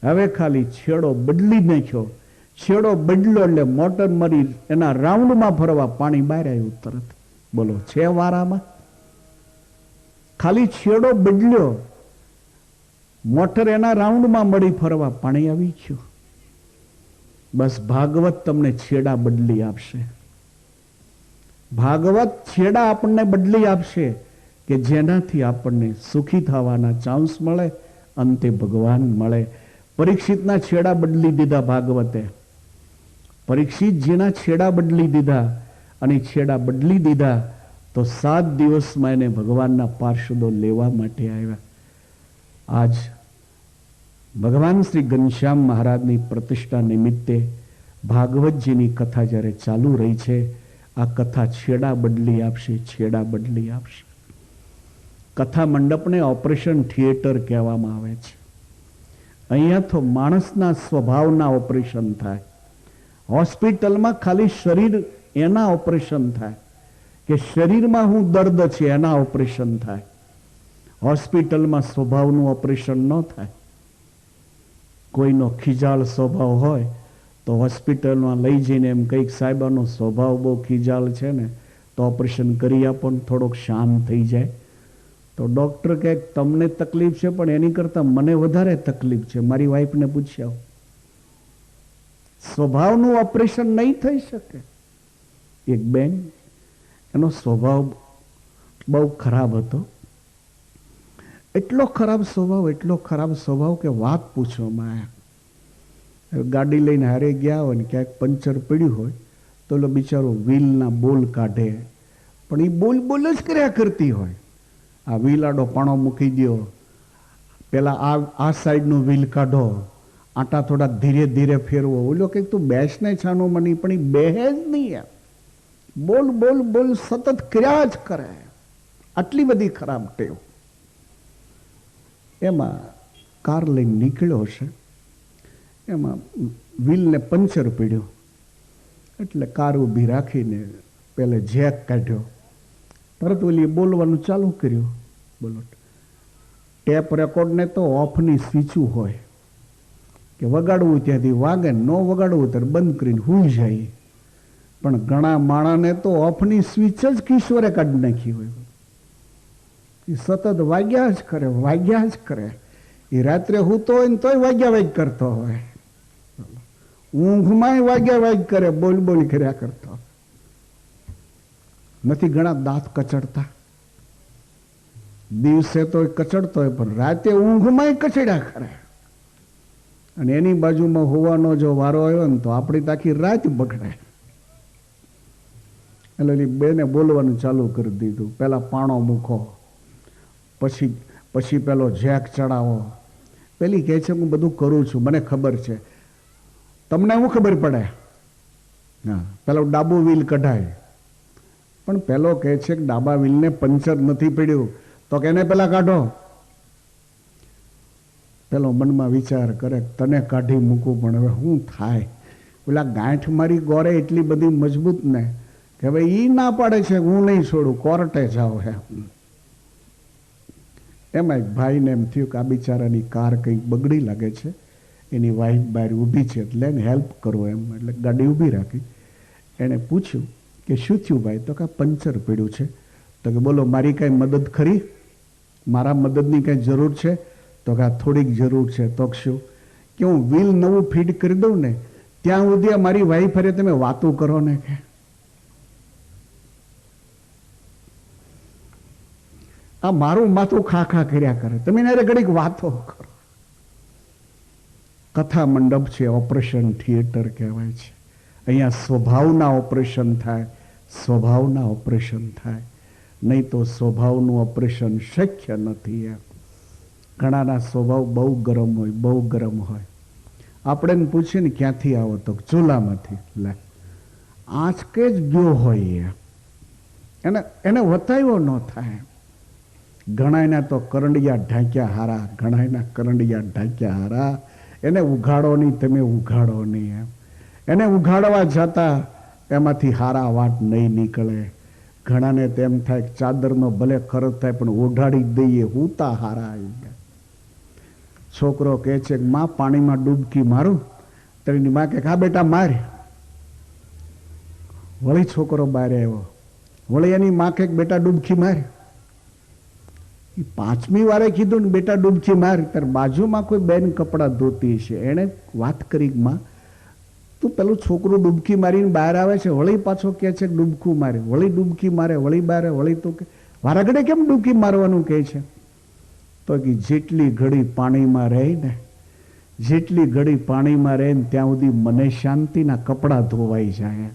[SPEAKER 1] હવે ખાલી છેડો બદલી નાખ્યો, છેડો બદલો એટલે મોટર મરી એના રાઉન્ડમાં ફરવા પાણી બહાર આવ્યું તરત. બોલો છે વારામાં? ખાલી છેડો બદલ્યો, મોટર એના રાઉન્ડમાં મળી ફરવા પાણી આવી ગયું. બસ ભાગવત તમને છેડા બદલી આપશે. ભાગવત છેડા આપણને બદલી આપશે કે જેનાથી આપણને સુખી થવાના ચાન્સ મળે, અંતે ભગવાન મળે. પરીક્ષિતના છેડા બદલી દીધા ભાગવતે. પરીક્ષિતજીના છેડા બદલી દીધા, અને છેડા બદલી દીધા તો 7 દિવસમાં એને ભગવાનના પાર્ષદો લેવા માટે આવ્યા. આજ ભગવાન શ્રી ઘનશ્યામ મહારાજની પ્રતિષ્ઠા નિમિત્તે ભાગવતજીની કથા જ્યારે ચાલુ રહી છે, આ કથા છેડા બદલી આપશે, છેડા બદલી આપશે. કથા મંડપને ઓપરેશન થિયેટર કહેવામાં આવે છે. અહીંયા તો માણસના સ્વભાવના ઓપરેશન થાય. હોસ્પિટલમાં ખાલી શરીર એના ઓપરેશન થાય, કે શરીરમાં હું દર્દ છે એના ઓપરેશન થાય. હોસ્પિટલમાં સ્વભાવનું ઓપરેશન ન થાય. કોઈનો ખીજાળ સ્વભાવ હોય તો હોસ્પિટલમાં લઈ જઈને એમ કંઈક સાહેબાનો સ્વભાવ બહુ ખીજાળ છે ને, તો ઓપરેશન કરી આપો ને થોડોક શાંત થઈ જાય. તો ડૉક્ટર કહે તમને તકલીફ છે પણ એની કરતાં મને વધારે તકલીફ છે, મારી વાઈફને પૂછ્યા. સ્વભાવનું ઓપરેશન નહીં થઈ શકે. એક બેન, એનો સ્વભાવ બહુ ખરાબ હતો. એટલો ખરાબ સ્વભાવ કે વાત પૂછવામાં આવ્યા. ગાડી લઈને હારે ગયા હોય ને ક્યાંક પંચર પડ્યું હોય તો ઓલો બિચારો વ્હીલના બોલ કાઢે, પણ એ બોલ જ કર્યા કરતી હોય. આ વ્હીલ આડો પાણો મૂકી દો, પેલા આ સાઈડનું વ્હીલ કાઢો, આટા થોડા ધીરે ધીરે ફેરવો. ઓલો કંઈક તું બેસ ને છાનો મની, પણ એ બેહે જ નહીં. બોલ સતત કર્યા જ કરે. આટલી બધી ખરાબ ટેવ. એમાં કાર લઈને નીકળ્યો છે, એમાં વ્હીલને પંચર પડ્યું એટલે કાર ઊભી રાખીને પેલે જેક કાઢ્યો, તરત ઓલી બોલવાનું ચાલુ કર્યું. બોલો, ટેપ રેકોર્ડને તો ઓફની સ્વિચું હોય કે વગાડવું ત્યાંથી વાગે, ન વગાડવું ત્યારે બંધ કરીને હુઈ જાય. પણ ઘણા માણાને તો ઓફની સ્વિચ જ કિશોરે કાઢી નાખી હોય. એ સતત વાગ્યા જ કરે. એ રાત્રે હૂતો હોય ને તોય વાગ્યા કરતો હોય, ઊંઘમાં વાગ્યા કરે, બોલ કર્યા કરતો. નથી ઘણા દાંત કચડતા, દિવસે તો કચડતો હોય પણ રાતે ઊંઘમાં કચડ્યા કરે. અને એની બાજુમાં હોવાનો જો વારો આવ્યો ને તો આપણી આખી રાત બગડે. એટલે બેને બોલવાનું ચાલુ કરી દીધું. પેલા પાણો મૂકો, પછી પેલો જેક ચડાવો. પેલી કહે છે હું બધું કરું છું, મને ખબર છે. તમને શું ખબર પડે? હા, પેલો ડાબુ વ્હીલ કઢાય, પણ પેલો કહે છે કે ડાબા વ્હીલને પંચર નથી પડ્યું તો કેને પેલા કાઢો. પેલો મનમાં વિચાર કરે તને કાઢી મૂકું, પણ હવે શું થાય? પેલા ગાંઠ મારી ગોરે એટલી બધી મજબૂત ને કે હવે ઈ ના પાડે છે હું નહીં છોડું, કોર્ટે જાઓ. હે, એમાં એક ભાઈને એમ થયું કે આ બિચારાની કાર કંઈક બગડી લાગે છે, એની વાઈફ બહાર ઊભી છે એટલે એને હેલ્પ કરો એમ. એટલે ગાડી ઊભી રાખી. એણે પૂછ્યું કે શું થયું ભાઈ? તો કે પંચર પડ્યું છે. તો કે બોલો મારી કાંઈ મદદ ખરી? મારા મદદની કાંઈ જરૂર છે? તો કે થોડીક જરૂર છે. તો શું? કે હું વ્હીલ નવું ફીટ કરી દઉં ને ત્યાં સુધી મારી વાઈફ અરે તમે વાતો કરો ને. કે આ મારું માથું ખા કર્યા કરે, તમે એને ઘડીક વાતો કરો. કથા મંડપ છે, ઓપરેશન થિયેટર કહેવાય છે. અહીંયા સ્વભાવના ઓપરેશન થાય, નહીં તો સ્વભાવનું ઓપરેશન શક્ય નથી. એમ ઘણાના સ્વભાવ બહુ ગરમ હોય. આપણે પૂછીએ ને ક્યાંથી આવો તો ચૂલામાંથી. લે આંચકે જ ગયો હોય, એને વતાવ્યો ન થાય. ઘણાના તો કરંડિયા ઢાંક્યા હારા, એને ઉઘાડો નહીં, તમે ઉઘાડો નહીં. એમ એને ઉઘાડવા જતા એમાંથી હારા વાત નહીં નીકળે. ઘણાને તેમ થાય ચાદરનો ભલે ખરચ થાય પણ ઓઢાડી દઈએ, હુંતા હારા આવી ગયા. છોકરો કહે છે કે માં પાણીમાં ડૂબકી મારું, તો એની માં કે હા બેટા મારે. વળી છોકરો બહાર આવ્યો, વળી એની માં કે બેટા ડૂબકી મારે. એ પાંચમી વારે કીધું ને બેટા ડૂબકી માર, ત્યારે બાજુમાં કોઈ બેન કપડાં ધોતી છે, એણે વાત કરી માં તું પેલું છોકરું ડૂબકી મારીને બહાર આવે છે, વળી પાછો કહે છે ડૂબકું મારે, વળી ડૂબકી મારે, વળી બારે, વળી તું કે વારાઘડે કેમ ડૂબકી મારવાનું કહે છે? તો કે જેટલી ઘડી પાણીમાં રહે ને ત્યાં સુધી મને શાંતિના કપડાં ધોવાઈ જાય.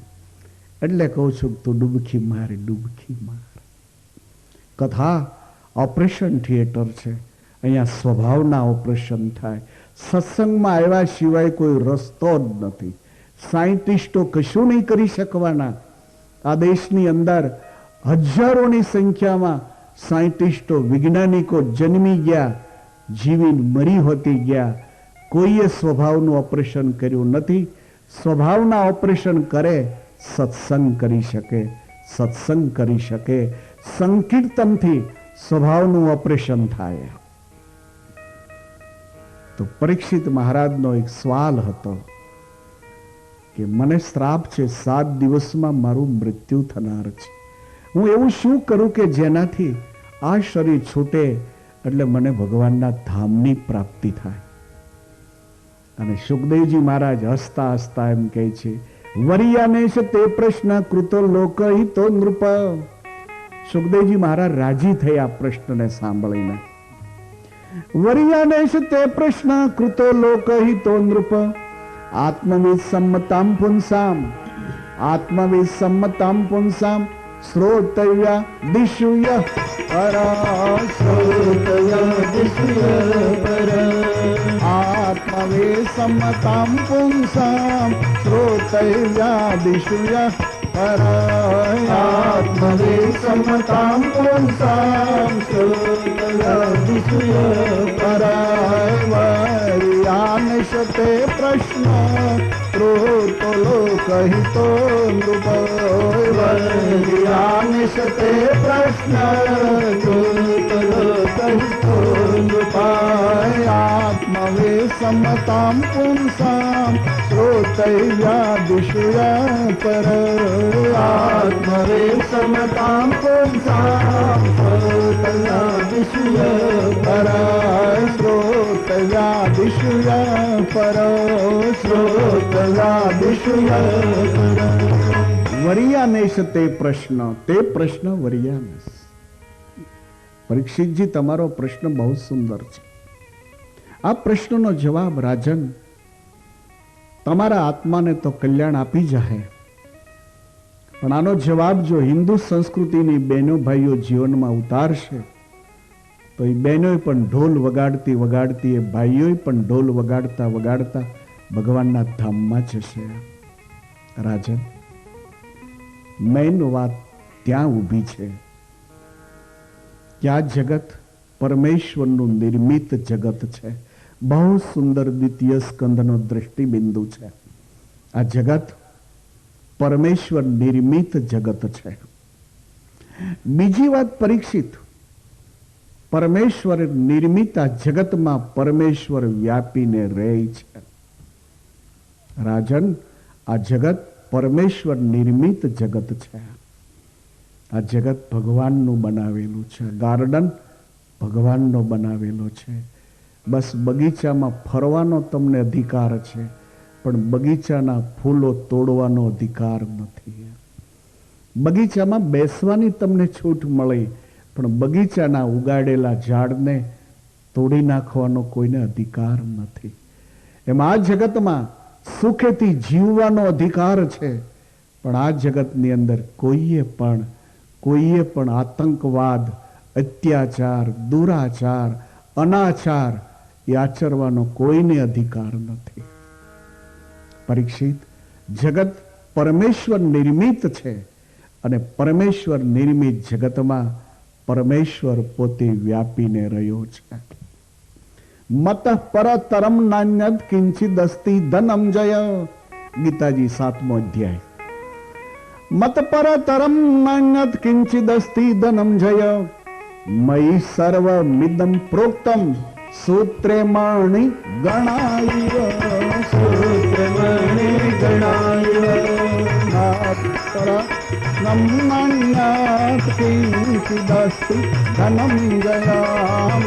[SPEAKER 1] એટલે કહું છું તું ડૂબકી માર. કથા ઓપરેશન થિયેટર છે, અહીંયા સ્વભાવના ઓપરેશન થાય. સત્સંગમાં આવ્યા સિવાય કોઈ રસ્તો જ નથી. સાયન્ટિસ્ટો કશું નહીં કરી શકવાના. આ દેશની અંદર હજારોની સંખ્યામાં સાયન્ટિસ્ટો, વૈજ્ઞાનિકો જન્મી ગયા, જીવીને મરી હોતી ગયા. કોઈએ સ્વભાવનું ઓપરેશન કર્યું નથી. સ્વભાવના ઓપરેશન કરે સત્સંગ કરી શકે. સંકીર્તનથી સ્વભાવનું ઓપરેશન થાય. તો પરીક્ષિત મહારાજનો એક સવાલ હતો કે મને શ્રાપ છે, 7 દિવસમાં મારું મૃત્યુ થનાર છે, હું એવું શું કરું કે જેનાથી આ શરીર છૂટે એટલે મને ભગવાનના ધામની પ્રાપ્તિ થાય? અને સુખદેવજી મહારાજ હસતા હસતા એમ કહે છે, વરિયાને છે તે પ્રશ્ન કૃતો લોકહિતો નૃપ. સુખદેવજી મહારાજ રાજી થયા પ્રશ્નને સાંભળીને. વરિયાને છે તે પ્રશ્ન કૃતો લોકહિતો નૃપ. आत्मविसम्मतां पुंसाम् आत्मविसम्मतां पुंसां श्रोतव्या दिशु यः परा श्रोतव्या दिशु यः परा आत्मविसम्मतां पुंसां श्रोतव्या दिशु यः परा आत्मविसम्मतां पुंसां श्रोतव्या दिशु यः परा वर्यानिशते प्रश्न श्रोतो लोकहितो नृप वर्यानिशते प्रश्न श्रोतो लोकहितो नृपाय आत्मविसम्मतां पुंसां श्रोतव्या दिशु यः परा आत्मविसम्मतां पुंसां श्रोतव्या दिशु यः परा श्रोतव्या दिशु यः परा श्रोतव्या दिशु यः परा वरियानेश ते प्रश्न वरियानेश परीक्षित जी तमारो प्रश्न बहुत सुंदर छे आ प्रश्ननो जवाब राजन तमारा आत्मा ने तो कल्याण आपी जाए पण आनो जवाब जो हिंदू संस्कृतिनी बहनों भाईओ जीवन में उतारशे तो ये बहनों पण ढोल वगाड़ती वगाड़ती ए भाईओ पण ढोल वगाड़ता वगाड़ता भगवानना धाममां जशे राजन मेन वात त्यां ऊभी छे क्या जगत परमेश्वरनुं निर्मित जगत छे बहुत सुंदर द्वितीय स्कंदनो दृष्टिबिंदु छे आ जगत परमेश्वर निर्मित जगत छे बीजी वात परीक्षित परमेश्वर निर्मित आ जगत में परमेश्वर व्यापी ने रहे छे राजन आ जगत परमेश्वर निर्मित जगत छे आ जगत भगवान नु बनावेलू छे गार्डन भगवान नो बनावेलो छे बस बगीचा में फरवानो तमने अधिकार छे पण बगीचाना फूलो तोड़वानो अधिकार नथी बगीचा में बेसवानी तमने छूट मळे पण बगीचाना उगाडेला झाड़ने तोड़ी नाखवानो कोईने अधिकार नथी एम आ जगत में सुखेथी जीववानो अधिकार छे पण आ जगतनी अंदर कोईए पण आतंकवाद अत्याचार दुराचार अनाचार ये आचरवानो कोईने अधिकार नथी परीक्षित जगत परमेश्वर निर्मित छे अने परमेश्वर निर्मित जगत में परमेश्वर पोते व्यापीने रह्यो छे मतः परतरम नान्यत किंचिदस्ति धनंजय गीताजी 7मो अध्याय मत परतरम नान्यत किंचिदस्ति धनंजय मयि सर्वमिदं प्रोक्तम सूत्रे मणि गणायव सूत्रे मणि गणायव नान्यत किंचिदस्ति धनंजय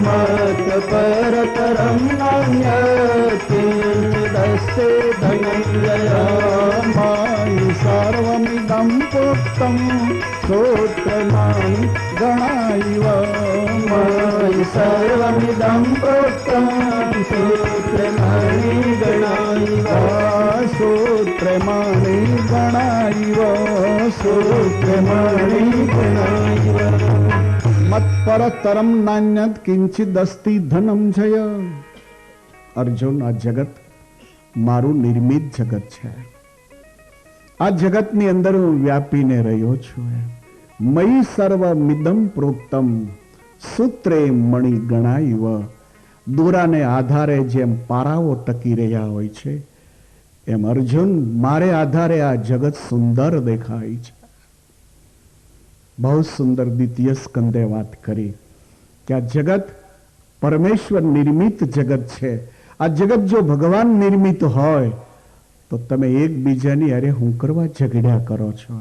[SPEAKER 1] मत परतरम नान्यत किंचिदस्ति धनंजय मयि सर्वमिदं प्रोक्तं सूत्रमाणि गणायव मयि सर्वमिदं प्रोक्तं सूत्रमाणि गणायव सूत्रमाणि गणायव सूत्रमाणि गणायव मत्परतरम नान्यत किंचिदस्ति धनंजय अर्जुन आ जगत मारू निर्मित जगत छे आ जगतनी अंदर हूँ व्यापीने रह्यो छुं मयि सर्वमिदं प्रोक्तम सूत्रे मणि गणायव दोराने आधारे जेम पाराओ टकी रह्या होय छे एम अर्जुन मारे आधारे आ जगत सुंदर देखाय छे बहुत सुंदर द्वितीय स्कंदे बात करी कि आ जगत परमेश्वर निर्मित जगत छे आ जगत जो भगवान निर्मित होय तो तमे एक बीजानी अरे हूँ करवा झगड़्या करो छो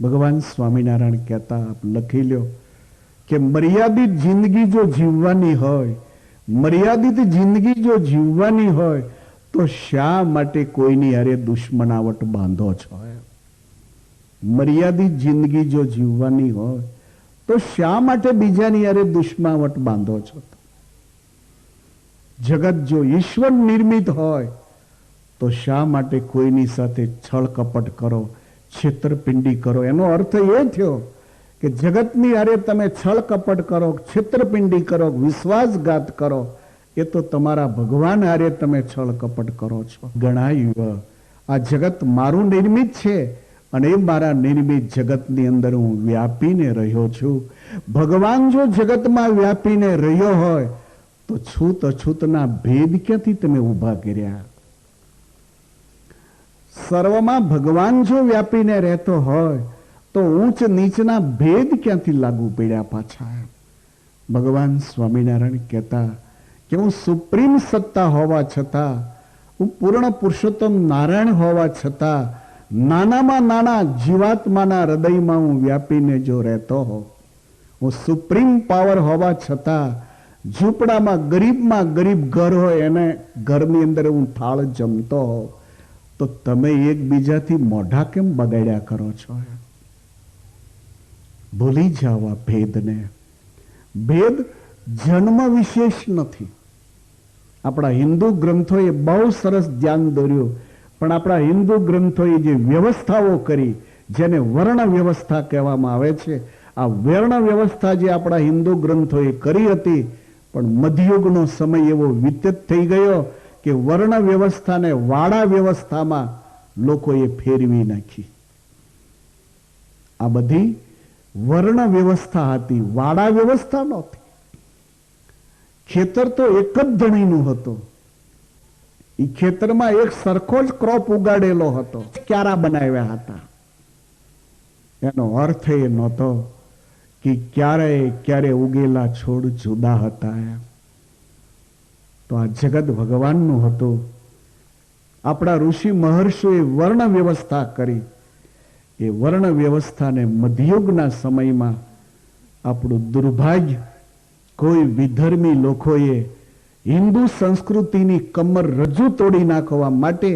[SPEAKER 1] भगवान स्वामीनारायण कहता आप लखी लो कि मर्यादित जिंदगी जो जीववानी होय मर्यादित जिंदगी जो जीववानी होय तो शा माटे कोईनी अरे दुश्मनावट बांधो छो मर्यादित जिंदगी जो जीववानी होय तो शा माटे बीजानी अरे दुश्मनावट बांधो छो जगत जो ईश्वर निर्मित होय તો શા માટે કોઈની સાથે છળ કપટ કરો, છેતરપિંડી કરો? એનો અર્થ એ થયો કે જગતની હારે તમે છળ કપટ કરો, છેતરપિંડી કરો, વિશ્વાસઘાત કરો, એ તો તમારા ભગવાન હારે તમે છળ કપટ કરો છો. ગણાયું આ જગત મારું નિર્મિત છે અને એ મારા નિર્મિત જગતની અંદર હું વ્યાપીને રહ્યો છું. ભગવાન જો જગતમાં વ્યાપીને રહ્યો હોય તો છૂત અછૂતના ભેદ ક્યાંથી તમે ઊભા કર્યા? સર્વમાં ભગવાન જો વ્યાપીને રહેતો હોય તો ઊંચ નીચના ભેદ ક્યાંથી લાગુ પડ્યા પાછા? ભગવાન સ્વામિનારાયણ કહેતા કે હું સુપ્રીમ સત્તા હોવા છતાં, હું પૂર્ણ પુરુષોત્તમ નારાયણ હોવા છતાં નાનામાં નાના જીવાત્માના હૃદયમાં હું વ્યાપીને જો રહેતો હોઉં, હું સુપ્રીમ પાવર હોવા છતાં ઝૂંપડામાં ગરીબ ઘર હોય એને ઘરની અંદર હું થાળ જમતો હોઉં, તો તમે એકબીજાથી મોઢા કેમ બગાડ્યા કરો છો? ભૂલી જાઓ આ ભેદને. ભેદ જન્મ વિશેષ નથી. આપણા હિન્દુ ગ્રંથોએ બહુ સરસ ધ્યાન દોર્યું, પણ આપણા હિન્દુ ગ્રંથોએ જે વ્યવસ્થાઓ કરી, જેને વર્ણ વ્યવસ્થા કહેવામાં આવે છે, આ વર્ણ વ્યવસ્થા જે આપણા હિન્દુ ગ્રંથોએ કરી હતી, પણ મધ્યયુગનો સમય એવો વિતત થઈ ગયો કે વર્ણ વ્યવસ્થાને વાડા વ્યવસ્થામાં લોકોએ ફેરવી નાખી. આ બધી વર્ણ વ્યવસ્થા હતી, વાડા વ્યવસ્થા નહોતી. ખેતર તો એક જ ધણીનું હતું. એ ખેતરમાં એક સરખો જ ક્રોપ ઉગાડેલો હતો, ક્યારા બનાવ્યા હતા. એનો અર્થ એ નહોતો કે ક્યારે ઉગેલા છોડ જુદા હતા. તો આ જગત ભગવાનનું હતું. આપણા ઋષિ મહર્ષિઓએ વર્ણ વ્યવસ્થા કરી. એ વર્ણ વ્યવસ્થાને મધ્યયુગના સમયમાં આપણું દુર્ભાગ્ય, કોઈ વિધર્મી લોકોએ હિન્દુ સંસ્કૃતિની કમર રજૂ તોડી નાખવા માટે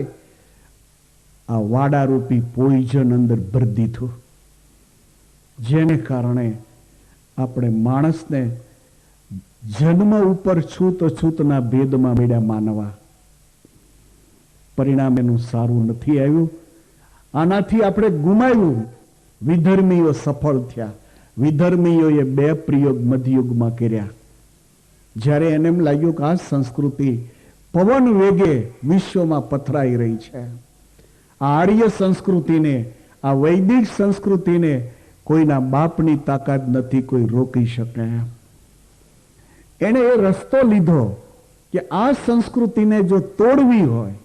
[SPEAKER 1] આ વાડારૂપી પોઈઝન અંદર ભરી દીધું, જેને કારણે આપણે માણસને જન્મ ઉપર છૂત અછૂતના ભેદમાં બેડા માનવા. પરિણામ એનું સારું નથી આવ્યું. આનાથી આપણે ગુમાવ્યું. વિધર્મીઓ સફળ થયા. વિધર્મીઓએ 2 પ્રયોગ મધ્યયુગમાં કર્યા. જ્યારે એને એમ લાગ્યું કે આ સંસ્કૃતિ પવન વેગે વિશ્વમાં પથરાઈ રહી છે, આ આર્ય સંસ્કૃતિને, આ વૈદિક સંસ્કૃતિને કોઈના બાપની તાકાત નથી કોઈ રોકી શકે. એને એ રસ્તો લીધો કે આ સંસ્કૃતિને જો તોડવી હોય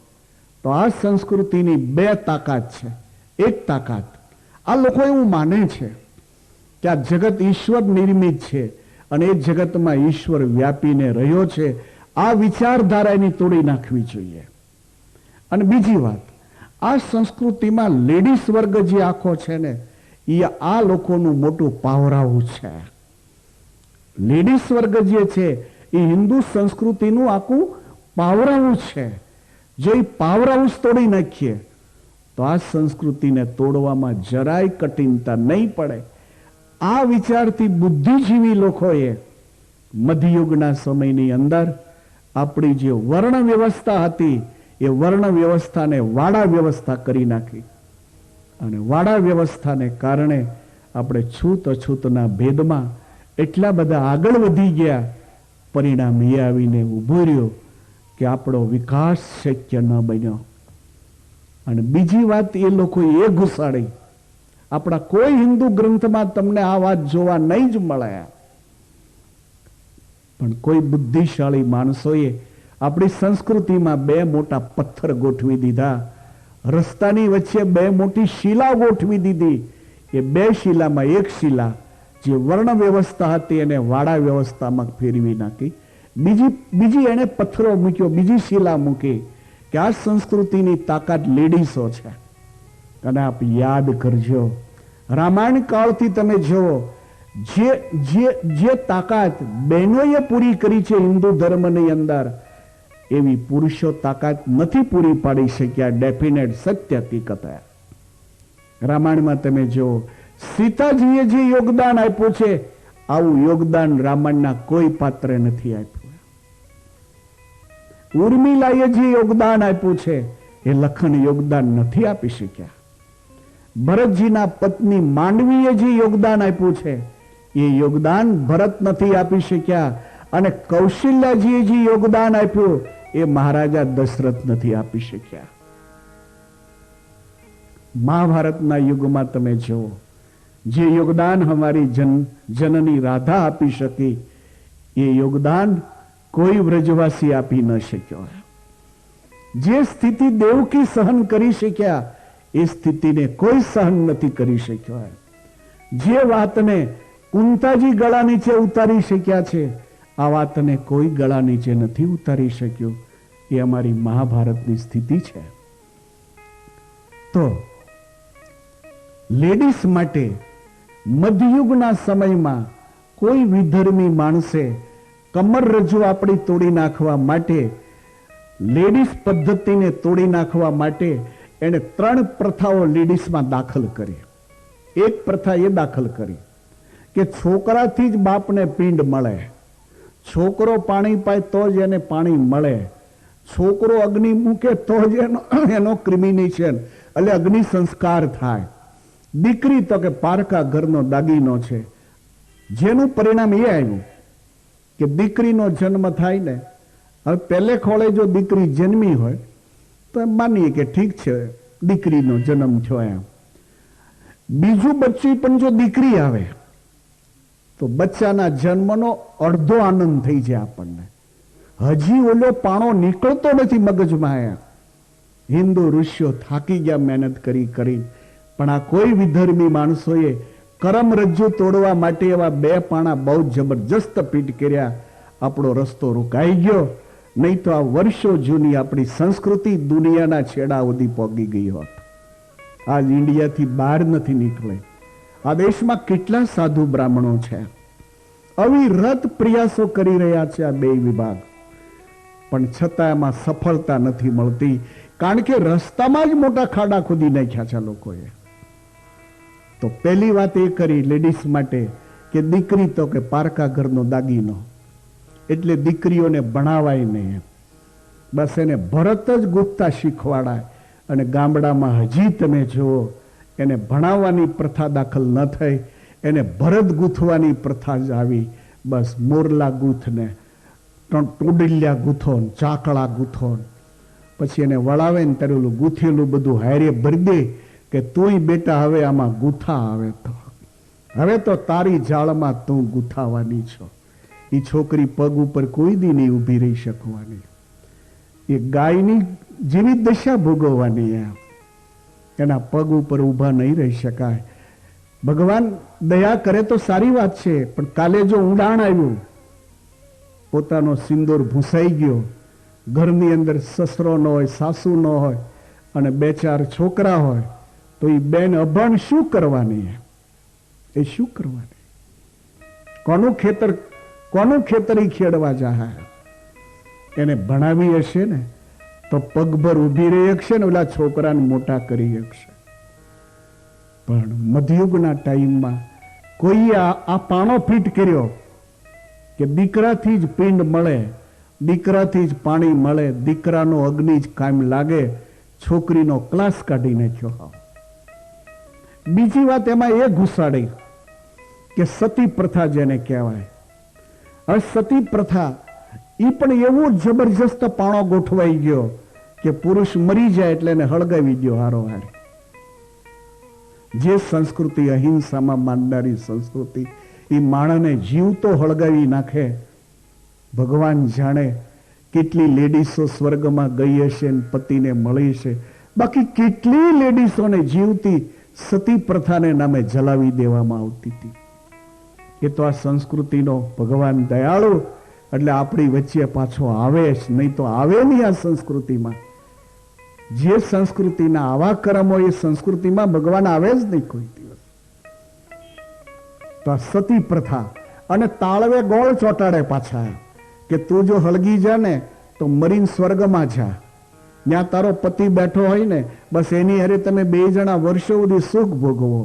[SPEAKER 1] તો આ સંસ્કૃતિની 2 તાકાત છે. એક તાકાત, આ લોકો એવું માને છે કે આ જગત ઈશ્વર નિર્મિત છે અને એ જગતમાં ઈશ્વર વ્યાપીને રહ્યો છે. આ વિચારધારાની તોડી નાખવી જોઈએ. અને બીજી વાત, આ સંસ્કૃતિમાં લેડીઝ વર્ગ જે આખો છે ને, એ આ લોકોનું મોટું પાવરાવું છે. લેડીઝ વર્ગ જે છે એ હિન્દુ સંસ્કૃતિનું આખું પાવરાવું છે. જો એ પાવરહાઉસ તોડી નાખીએ તો આ સંસ્કૃતિને તોડવામાં જરાય કઠિનતા નહીં પડે. આ વિચારથી બુદ્ધિજીવી લોકોએ મધ્યયુગના સમયની અંદર આપણી જે વર્ણ વ્યવસ્થા હતી એ વર્ણ વ્યવસ્થાને વાડા વ્યવસ્થા કરી નાખી. અને વાડા વ્યવસ્થાને કારણે આપણે છૂત અછૂતના ભેદમાં એટલા બધા આગળ વધી ગયા. પરિણામ એ આવીને ઊભો રહ્યો કે આપણો વિકાસ શક્ય ન બન્યો. અને બીજી વાત એ લોકો એ ઘુસાડી, આપણા કોઈ હિન્દુ ગ્રંથમાં તમને આ વાત જોવા નહીં જ મળે, પણ કોઈ બુદ્ધિશાળી માણસોએ આપણી સંસ્કૃતિમાં 2 મોટા પથ્થર ગોઠવી દીધા. રસ્તાની વચ્ચે 2 મોટી શિલા ગોઠવી દીધી. એ 2 શિલામાં એક શિલા જે વર્ણ વ્યવસ્થા હતી એને વાડા વ્યવસ્થામાં ફેરવી નાખી. બીજી એને પથ્થરો મૂક્યો, બીજી શિલા મૂકી કે આ સંસ્કૃતિની તાકાત લેડીઝો છે. અને આપ યાદ કરજો, રામાયણ કાળથી તમે જુઓ, જે તાકાત બહેનોએ પૂરી કરી છે હિન્દુ ધર્મની અંદર, એવી પુરુષો તાકાત નથી પૂરી પાડી શક્યા. ડેફિનેટ સત્ય હકીકત. રામાયણમાં તમે જુઓ, સીતાજીએ જે યોગદાન આપ્યું છે આવું યોગદાન રામાયણના કોઈ પાત્રે નથી આપ્યું. ઉર્મિલાએ જે યોગદાન આપ્યું છે, એ લખન યોગદાન નથી આપી શક્યા. ભરતજીના પત્ની માંડવીએ જે યોગદાન આપ્યું છે એ યોગદાન ભરત નથી આપી શક્યા, અને કૌશલ્યાજીએ જે યોગદાન આપ્યું એ મહારાજા દશરથ નથી આપી શક્યા. મહાભારતના યુગમાં તમે જુઓ, જે યોગદાન હમારી જનની રાધા આપી શકી એ યોગદાન કોઈ વ્રજવાસી આપી ન શક્યો. જે સ્થિતિ દેવકી સહન કરી શક્યા એ સ્થિતિને કોઈ સહન નથી કરી શક્યો. જે વાતને કુંતાજી ગળા નીચે ઉતારી શક્યા છે આ વાતને કોઈ ગળા નીચે નથી ઉતારી શક્યો. એ અમારી મહાભારતની સ્થિતિ છે. તો લેડીઝ માટે મધ્યયુગના સમયમાં કોઈ વિધર્મી માણસે કમરરજ્જુ આપણી તોડી નાખવા માટે, લેડીઝ પદ્ધતિને તોડી નાખવા માટે એને 3 પ્રથાઓ લેડીઝમાં દાખલ કરી. એક પ્રથા એ દાખલ કરી કે છોકરાથી જ બાપને પિંડ મળે, છોકરો પાણી પાય તો જ એને પાણી મળે, છોકરો અગ્નિ મૂકે તો જ એનો ક્રિમિનેશન એટલે અગ્નિ સંસ્કાર થાય. દીકરી તો કે પારકા ઘરનો દાગીનો છે. જેનું પરિણામ એ આવ્યું કે દીકરીનો જન્મ થાય ને, હવે પહેલે ખોળે જો દીકરી જન્મી હોય તો એમ માનીએ કે ઠીક છે દીકરીનો જન્મ થયો. એમ બીજું બચ્ચું પણ જો દીકરી આવે તો બચ્ચાના જન્મનો અડધો આનંદ થઈ જાય આપણને. હજી ઓલો પાણો નીકળતો નથી મગજમાં. હિન્દુ ઋષિઓ થાકી ગયા મહેનત કરી કરી, પણ આ કોઈ વિધર્મી માણસોએ કરમરજ્જુ તોડવા માટે એવા 2 પાણા બહુ જબરજસ્ત પીટ કર્યા. આપણો રસ્તો રોકાઈ ગયો. નહીં તો આ વર્ષો જૂની આપણી સંસ્કૃતિ દુનિયાના છેડા સુધી પહોંચી ગઈ હોત. આજ ઇન્ડિયાથી બહાર નથી નીકળે. આ દેશમાં કેટલા સાધુ બ્રાહ્મણો છે, અવિરત પ્રયાસો કરી રહ્યા છે આ 2 વિભાગ, પણ છતાં એમાં સફળતા નથી મળતી. કારણ કે રસ્તામાં જ મોટા ખાડા ખોદી નાખ્યા છે લોકોએ. તો પહેલી વાત એ કરી લેડીઝ માટે કે દીકરી તો કે પારકા ઘરનો દાગીનો, એટલે દીકરીઓને ભણાવાય નહીં. બસ એને ભરત જ ગુંથતા શીખવાડાય. અને ગામડામાં હજી તમે જુઓ એને ભણાવવાની પ્રથા દાખલ ન થઈ, એને ભરત ગૂંથવાની પ્રથા જ આવી. બસ મોરલા ગૂંથને, ટોડિલ્યા ગૂંથો, ચાકળા ગૂંથો, પછી એને વળાવે ને ત્યારે ઓલું ગૂંથેલું બધું હારે ભરી દે કે તુંય બેટા હવે આમાં ગૂંથા આવે તો હવે તો તારી જાળમાં તું ગૂંથાવાની છો. એ છોકરી પગ ઉપર કોઈ દી નહીં ઊભી રહી શકવાની. એ ગાયની જેવી દશા ભોગવવાની. એના પગ ઉપર ઊભા નહીં રહી શકાય. ભગવાન દયા કરે તો સારી વાત છે, પણ કાલે જો ઊંડાણ આવ્યું, પોતાનો સિંદૂર ભૂસાઈ ગયો, ઘરની અંદર સસરો ન હોય, સાસુ ન હોય અને 2-4 છોકરા હોય, તો એ બેન અભણ શું કરવાની? એ શું કરવાની? કોનું ખેતર ખેડવા જાય? એને ભણાવી હશે ને તો પગભર ઊભી રહી શકશે ને ઓલા છોકરાને મોટા કરી શકશે. પણ મધ્યયુગના ટાઈમમાં કોઈએ આ પાણો ફિટ કર્યો કે દીકરાથી જ પિંડ મળે, દીકરાથી જ પાણી મળે, દીકરાનો અગ્નિ જ કામ લાગે, છોકરીનો ક્લાસ કાઢી નાખ્યો. બીજી વાત એમાં એ ઘુસાડી કે સતી પ્રથા જેને કહેવાય. હવે સતી પ્રથા એ પણ એવું જબરજસ્ત પાણો ગોઠવાઈ ગયો કે પુરુષ મરી જાય એટલે એને હળગાવી ગયો હારોહાર. જે સંસ્કૃતિ અહિંસામાં માનનારી સંસ્કૃતિ એ માણસને જીવતો હળગાવી નાખે. ભગવાન જાણે કેટલી લેડીસો સ્વર્ગમાં ગઈ હશે ને પતિને મળી છે, બાકી કેટલી લેડીસોને જીવતી સતી પ્રથાને નામે જલાવી દેવામાં આવતી હતી. એ તો આ સંસ્કૃતિનો ભગવાન દયાળુ એટલે આપણી વચ્ચે પાછો આવે જ નહીં તો આવે નહીં. આ સંસ્કૃતિમાં જે સંસ્કૃતિના આવા કર્મ હોય એ સંસ્કૃતિમાં ભગવાન આવે જ નહીં કોઈ દિવસ. તો આ સતી પ્રથા અને તાળવે ગોળ ચોટાડે પાછા કે તું જો હળગી જા ને તો મરીન સ્વર્ગમાં જા, ત્યાં તારો પતિ બેઠો હોય ને બસ એની હારે તમે 2 જણા વર્ષો સુધી સુખ ભોગવો.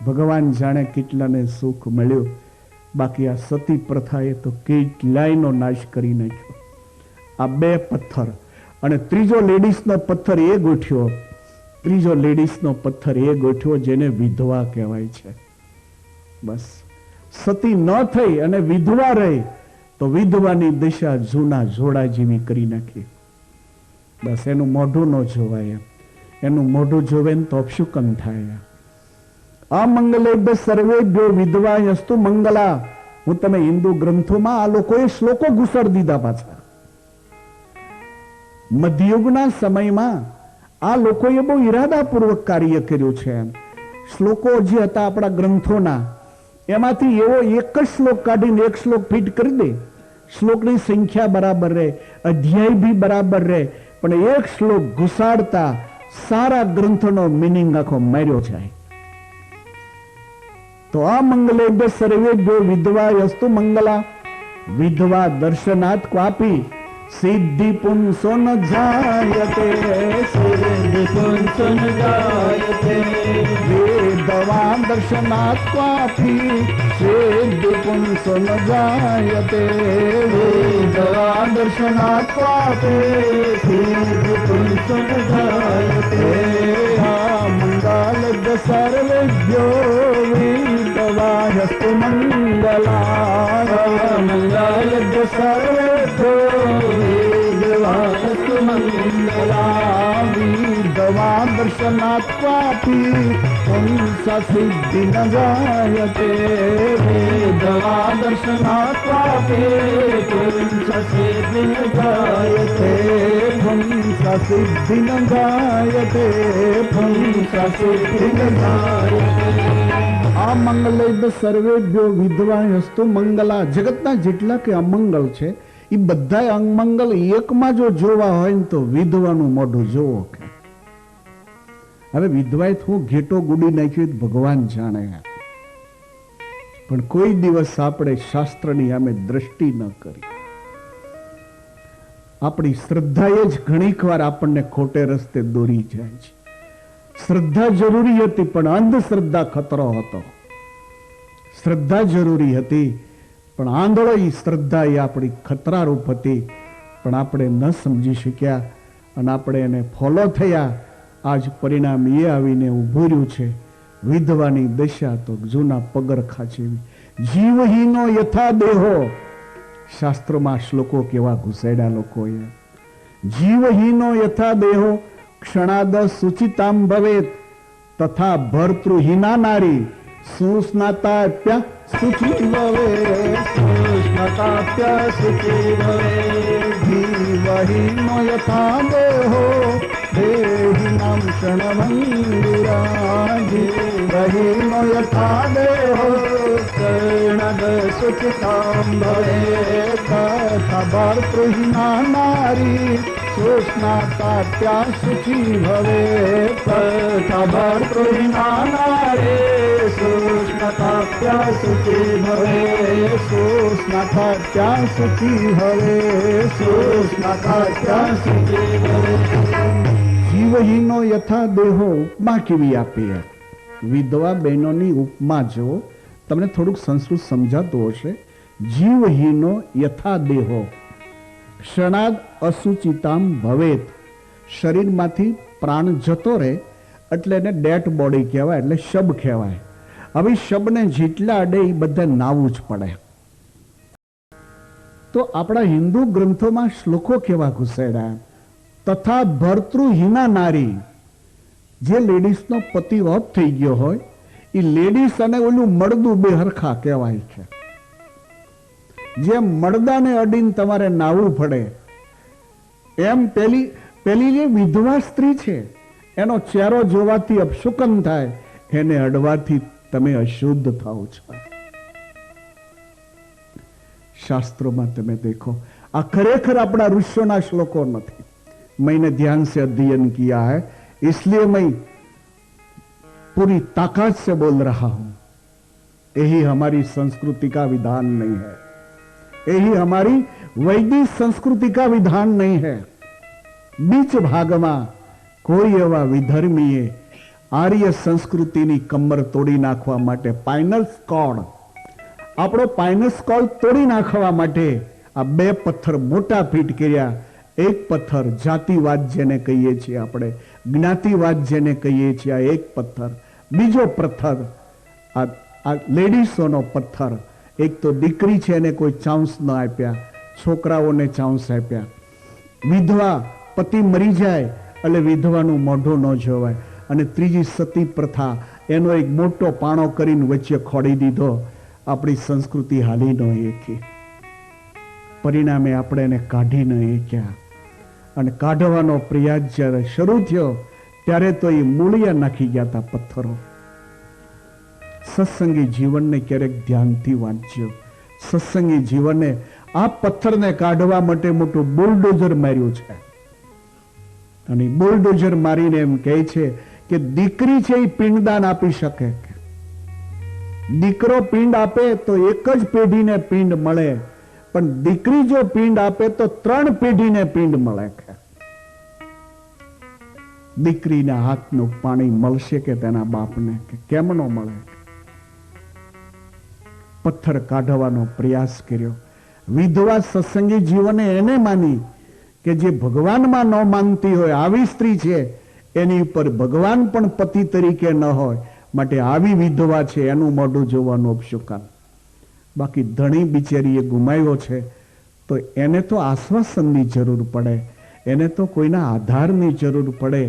[SPEAKER 1] ભગવાન જાણે કેટલાને સુખ મળ્યું. બાકી આ સતી પ્રથાએ તો કેટલાયનો નાશ કરી નાખ્યો. આ 2 પથ્થર અને ત્રીજો લેડીઝનો પથ્થર એ ગોઠ્યો, ત્રીજો લેડીઝનો પથ્થર એ ગોઠ્યો જેને વિધવા કહેવાય છે. બસ સતી ન થઈ અને વિધવા રહી તો વિધવાની દિશા જૂના જોડા જેવી કરી નાખી. બસ એનું મોઢું ન જોવાય, એનું મોઢું જોવે ને તો અપશુકન થાય. અમંગલેભ્ય સર્વેભ્યો વિધવાયસ્તુ મંગલા. હું તમે હિન્દુ ગ્રંથોમાં આ લોકોએ શ્લોકો ઘુસાડી દીધા પાછા. મધ્યયુગના સમયમાં આ લોકોએ બહુ ઈરાદાપૂર્વક કાર્ય કર્યું છે. શ્લોકો જે હતા આપણા ગ્રંથોના, એમાંથી એવો એક જ શ્લોક કાઢીને એક શ્લોક ફિટ કરી દે. શ્લોકની સંખ્યા બરાબર રહે, અધ્યાય ભી બરાબર રહે, પણ એક શ્લોક ઘુસાડતા સારા ગ્રંથનો મિનિંગ આખો માર્યો જાય. તો આ મંગલેભ્ય સર્વેભ્યો વિધવાયસ્તુ મંગલા. વિધવા દર્શનાથ ક્વાપી સિદ્ધિ પુંસો ન જાયતે, સિદ્ધિ પુંસો ન જાયતે. વિધવા દર્શનાથ ક્વાપી સિદ્ધિ પુંસો ન જાયતે, વિધવા દર્શનાથ ક્વાપી સિદ્ધિ પુંસો ન જાયતે. આ મંગલેભ્ય સર્વેભ્યો વિધવાયસ્તુ મંગલા. મંગલેભ્ય સર્વેભ્યો વિધવાયસ્તુ મંગલા. વિધવા દર્શનાથ ક્વાપી પુંસા સિદ્ધિ ન જાયતે, વિધવા દર્શનાથ ક્વાપી પુંસા સિદ્ધિ ન જાયતે, પુંસા સિદ્ધિ ન જાયતે, પુંસા સિદ્ધિ ન જાયતે. આ મંગલેભ્ય સર્વેભ્યો વિધવાયસ્તુ મંગલા. જગતના જેટલા કે અમંગલ છે એ બધા અમંગલ એકમાં જો જોવા હોય ને તો વિધવાનું મોઢું જોવો. હવે વિધવાએ હું ઘેટો ગુડી નાખ્યું ભગવાન જાણે, પણ કોઈ દિવસ આપણે શાસ્ત્રની સામે દ્રષ્ટિ ન કરી. આપણી શ્રદ્ધાએ જ ઘણીક વાર આપણને ખોટે રસ્તે દોરી જાય છે. શ્રદ્ધા જરૂરી હતી પણ અંધશ્રદ્ધા ખતરો હતો. શ્રદ્ધા જરૂરી હતી પણ આંધળો શ્રદ્ધા એ આપણી ખતરારૂપ હતી, પણ આપણે ન સમજી શક્યા અને આપણે એને ફોલો થયા. આજ પરિણામ એ આવીને ઉભું રહ્યું છે. વિધવાની દશા તો જૂના પગરખા જેવી. જીવહીનો યથા દેહો. શાસ્ત્રોમાં શ્લોકો કેવા ઘુસેડ્યા લોકોએ. જીવહીનો યથા દેહો ક્ષણાદ સુચિતામ ભવેત, તથા ભર્તૃહીના નારી સુસ્નાતાપ્ય સુચિ ભવે, સુસ્નાતાપ્ય સુચિ ભવે. જીવહીનો યથા દેહો દેહિનામ ક્ષણભંગુરા. જીવહીનો યથા દેહો ક્ષણદ સુચિતામ ભવે, તથા ભર્તૃહીના નારી સુસ્નાતાપ્યા સુચિ ભવે, તથા ભર્તૃહીના નારી સુસ્નાતાપ્યા સુચિ ભવે, સુસ્નાતાપ્યા સુચિ ભવે, સુસ્નાતાપ્યા સુચિ ભવે. જીવહીનો યથા દેહો. ઉપમા કેવી આપી? વિધવા બહેનોની ઉપમા જો તમને થોડુંક સંસ્કૃત સમજાતું હશે. જીવહીનો યથા દેહો ક્ષણાદ અસુચિતામ ભવેત. શરીરમાંથી પ્રાણ જતો રહે એટલે એને ડેડ બોડી કહેવાય, એટલે શબ કહેવાય. હવે શબને જેટલા અડે એ બધા નાવું જ પડે. તો આપણા હિન્દુ ગ્રંથોમાં શ્લોકો કેવા ઘુસેડ્યા. તથા ભર્તૃહીના નારી. જે લેડીઝનો પતિ ઓફ થઈ ગયો હોય એ લેડીઝ અને ઓલું મળદું બે હરખા કહેવાય છે. જેમ મળદાને અડીને તમારે નાવું પડે એમ પેલી જે વિધવા સ્ત્રી છે એનો ચહેરો જોવાથી અપશુકન થાય, એને અડવાથી તમે અશુદ્ધ થાઓ છો. શાસ્ત્રોમાં તમે દેખો, આ ખરેખર આપણા ઋષિઓના શ્લોકો નથી. मैंने ध्यान से अध्ययन किया है, इसलिए मैं पूरी ताकत से बोल रहा हूं. यही हमारी संस्कृति का विधान नहीं है, यही हमारी वैदिक संस्कृति का विधान नहीं है. बीच भागમાં કોઈ એવા વિધર્મીએ આર્ય સંસ્કૃતિની કમર તોડી નાખવા માટે પાઇનલ સ્કોડ, આપણો પાઇનલ સ્કોડ તોડી નાખવા માટે આ બે પથ્થર મોટા ફીટ કર્યા. એક પથ્થર, જાતિવાદ જેને કહીએ છીએ આપણે, જ્ઞાતિવાદ જેને કહીએ છીએ, આ એક પથ્થર. બીજો પથ્થર આ લેડીસોનો પથ્થર. એક તો દીકરી છે એને કોઈ ચાન્સ ન આપ્યા, છોકરાઓને ચાન્સ આપ્યા. વિધવા, પતિ મરી જાય એટલે વિધવાનું મોઢું ન જોવાય. અને ત્રીજી સતી પ્રથા, એનો એક મોટો પાણો કરીને વચ્ચે ખોડી દીધો. આપણી સંસ્કૃતિ હાલી ન એકી, પરિણામે આપણે એને કાઢી ન એક્યા. અને કાઢવાનો પ્રયાસ જ્યારે શરૂ થયો ત્યારે તો એ મૂળિયા નાખી ગયા હતા પથ્થરો. સત્સંગી જીવનને ક્યારેક ધ્યાનથી વાંચજો. સત્સંગી જીવને આ પથ્થરને કાઢવા માટે મોટું બુલડોઝર માર્યું છે. અને બુલડોઝર મારીને એમ કહે છે કે દીકરી છે એ પિંડદાન આપી શકે. દીકરો પિંડ આપે તો એક જ પેઢીને પિંડ મળે, પણ દીકરી જો પિંડ આપે તો 3 પેઢીને પિંડ મળે. દીકરીના હાથનું પાણી મળશે કે તેના બાપને? કેમ ન મળે? પથ્થર કાઢવાનો પ્રયાસ કર્યો. વિધવા સત્સંગી જીવને એને માની કે જે ભગવાનમાં ન માનતી હોય, આવી સ્ત્રી છે એની ઉપર ભગવાન પણ પતિ તરીકે ન હોય, માટે આવી વિધવા છે એનું મોઢું જોવાનું અપશુકાન. બાકી ધણી બિચારીએ ગુમાવ્યો છે તો એને તો આશ્વાસનની જરૂર પડે, એને તો કોઈના આધારની જરૂર પડે,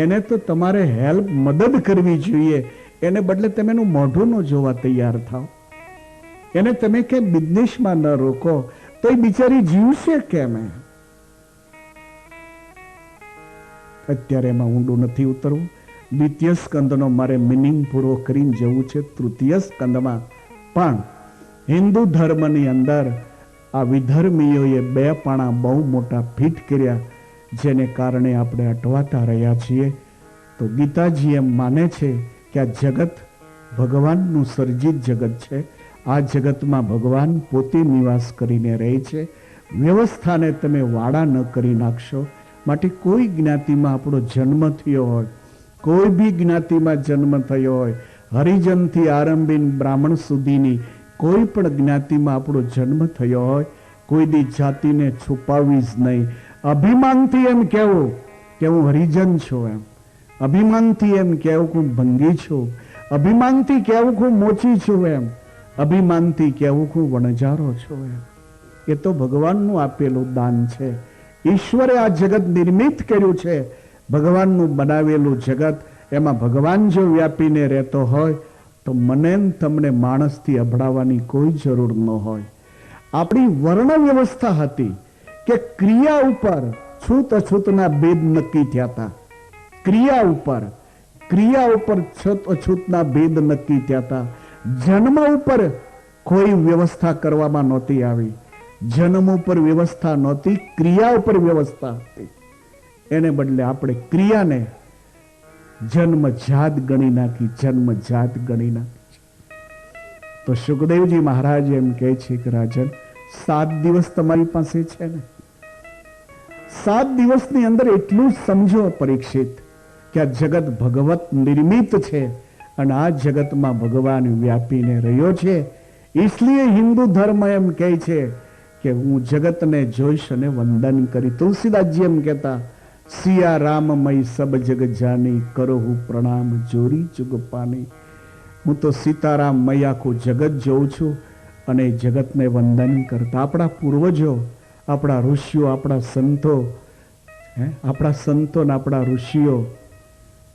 [SPEAKER 1] એને તો તમારે હેલ્પ, મદદ કરવી જોઈએ. એને બદલે તમે એનું મોઢું ન જોવા તૈયાર થાવ. એને તમે કેમ બિઝનેસમાં ન રોકો તો એ બિચારી જીવશે કેમ? અત્યારે એમાં ઊંડું નથી ઉતરવું. દ્વિતીય સ્કંદનો મારે મિનિંગ પૂરો કરીને જવું છે. તૃતીય સ્કંદમાં પણ હિન્દુ ધર્મની અંદર આ વિધર્મીઓએ 2 પાણા બહુ મોટા ફિટ કર્યા, જેને કારણે આપણે અટવાતા રહ્યા છીએ. તો ગીતાજી એમ માને છે કે આ જગત ભગવાનનું સર્જિત જગત છે. આ જગતમાં ભગવાન પોતે નિવાસ કરીને રહે છે. વ્યવસ્થાને તમે વાડા ન કરી નાખશો. માટે કોઈ જ્ઞાતિમાં આપણો જન્મ થયો હોય, કોઈ બી જ્ઞાતિમાં જન્મ થયો હોય, હરિજનથી આરંભીને બ્રાહ્મણ સુધીની કોઈ પણ જ્ઞાતિમાં આપણો જન્મ થયો હોય, કોઈ દી જાતિને છુપાવવી જ નહીં. અભિમાનથી એમ કહેવું કે હું હરિજન છું, એમ અભિમાનથી એમ કહેવું કે હું ભંગી છું, અભિમાનથી કહેવું કે હું મોચી છું, એમ અભિમાનથી કહેવું કે હું વણજારો છું, એમ એ તો ભગવાનનું આપેલું દાન છે. ઈશ્વરે આ જગત નિર્મિત કર્યું છે. ભગવાનનું બનાવેલું જગત, એમાં ભગવાન જો વ્યાપીને રહેતો હોય તો મને તમને માણસથી અભડાવવાની કોઈ જરૂર ન હોય. આપણી વર્ણ વ્યવસ્થા હતી કે ક્રિયા ઉપર છૂત અછૂતના ભેદ નક્કી થયા હતા. ક્રિયા ઉપર છૂત અછૂતના ભેદ નક્કી થયા હતા. જન્મ ઉપર કોઈ વ્યવસ્થા કરવામાં નહોતી આવી. જન્મ ઉપર વ્યવસ્થા નહોતી, ક્રિયા ઉપર વ્યવસ્થા હતી. એને બદલે આપણે ક્રિયાને જન્મજાત ગણી નાખી, જન્મજાત ગણી નાખી. તો સુખદેવજી મહારાજ એમ કહે છે કે રાજન, 7 દિવસ તમારી પાસે છે ને, 7 દિવસની અંદર એટલું સમજો પરીક્ષિત કે આ જગત ભગવત નિર્મિત છે અને આ જગતમાં ભગવાન વ્યાપીને રહ્યો છે. इसलिए हिंदू धर्म एम कहे छे कि हूँ जगत ने जोईश ने वंदन करी. तुलसीदास जी एम कहता, सिया राम मई सब जग जानी, करो हूँ प्रणाम जोरी जुग पानी. हूँ तो सीताराम मई आखू जगत जोऊं छूं अने जगत ने वंदन करता. आपड़ा पूर्वजो, आपड़ा ऋषिओ, आपड़ा संतो ने आपड़ा ऋषिओ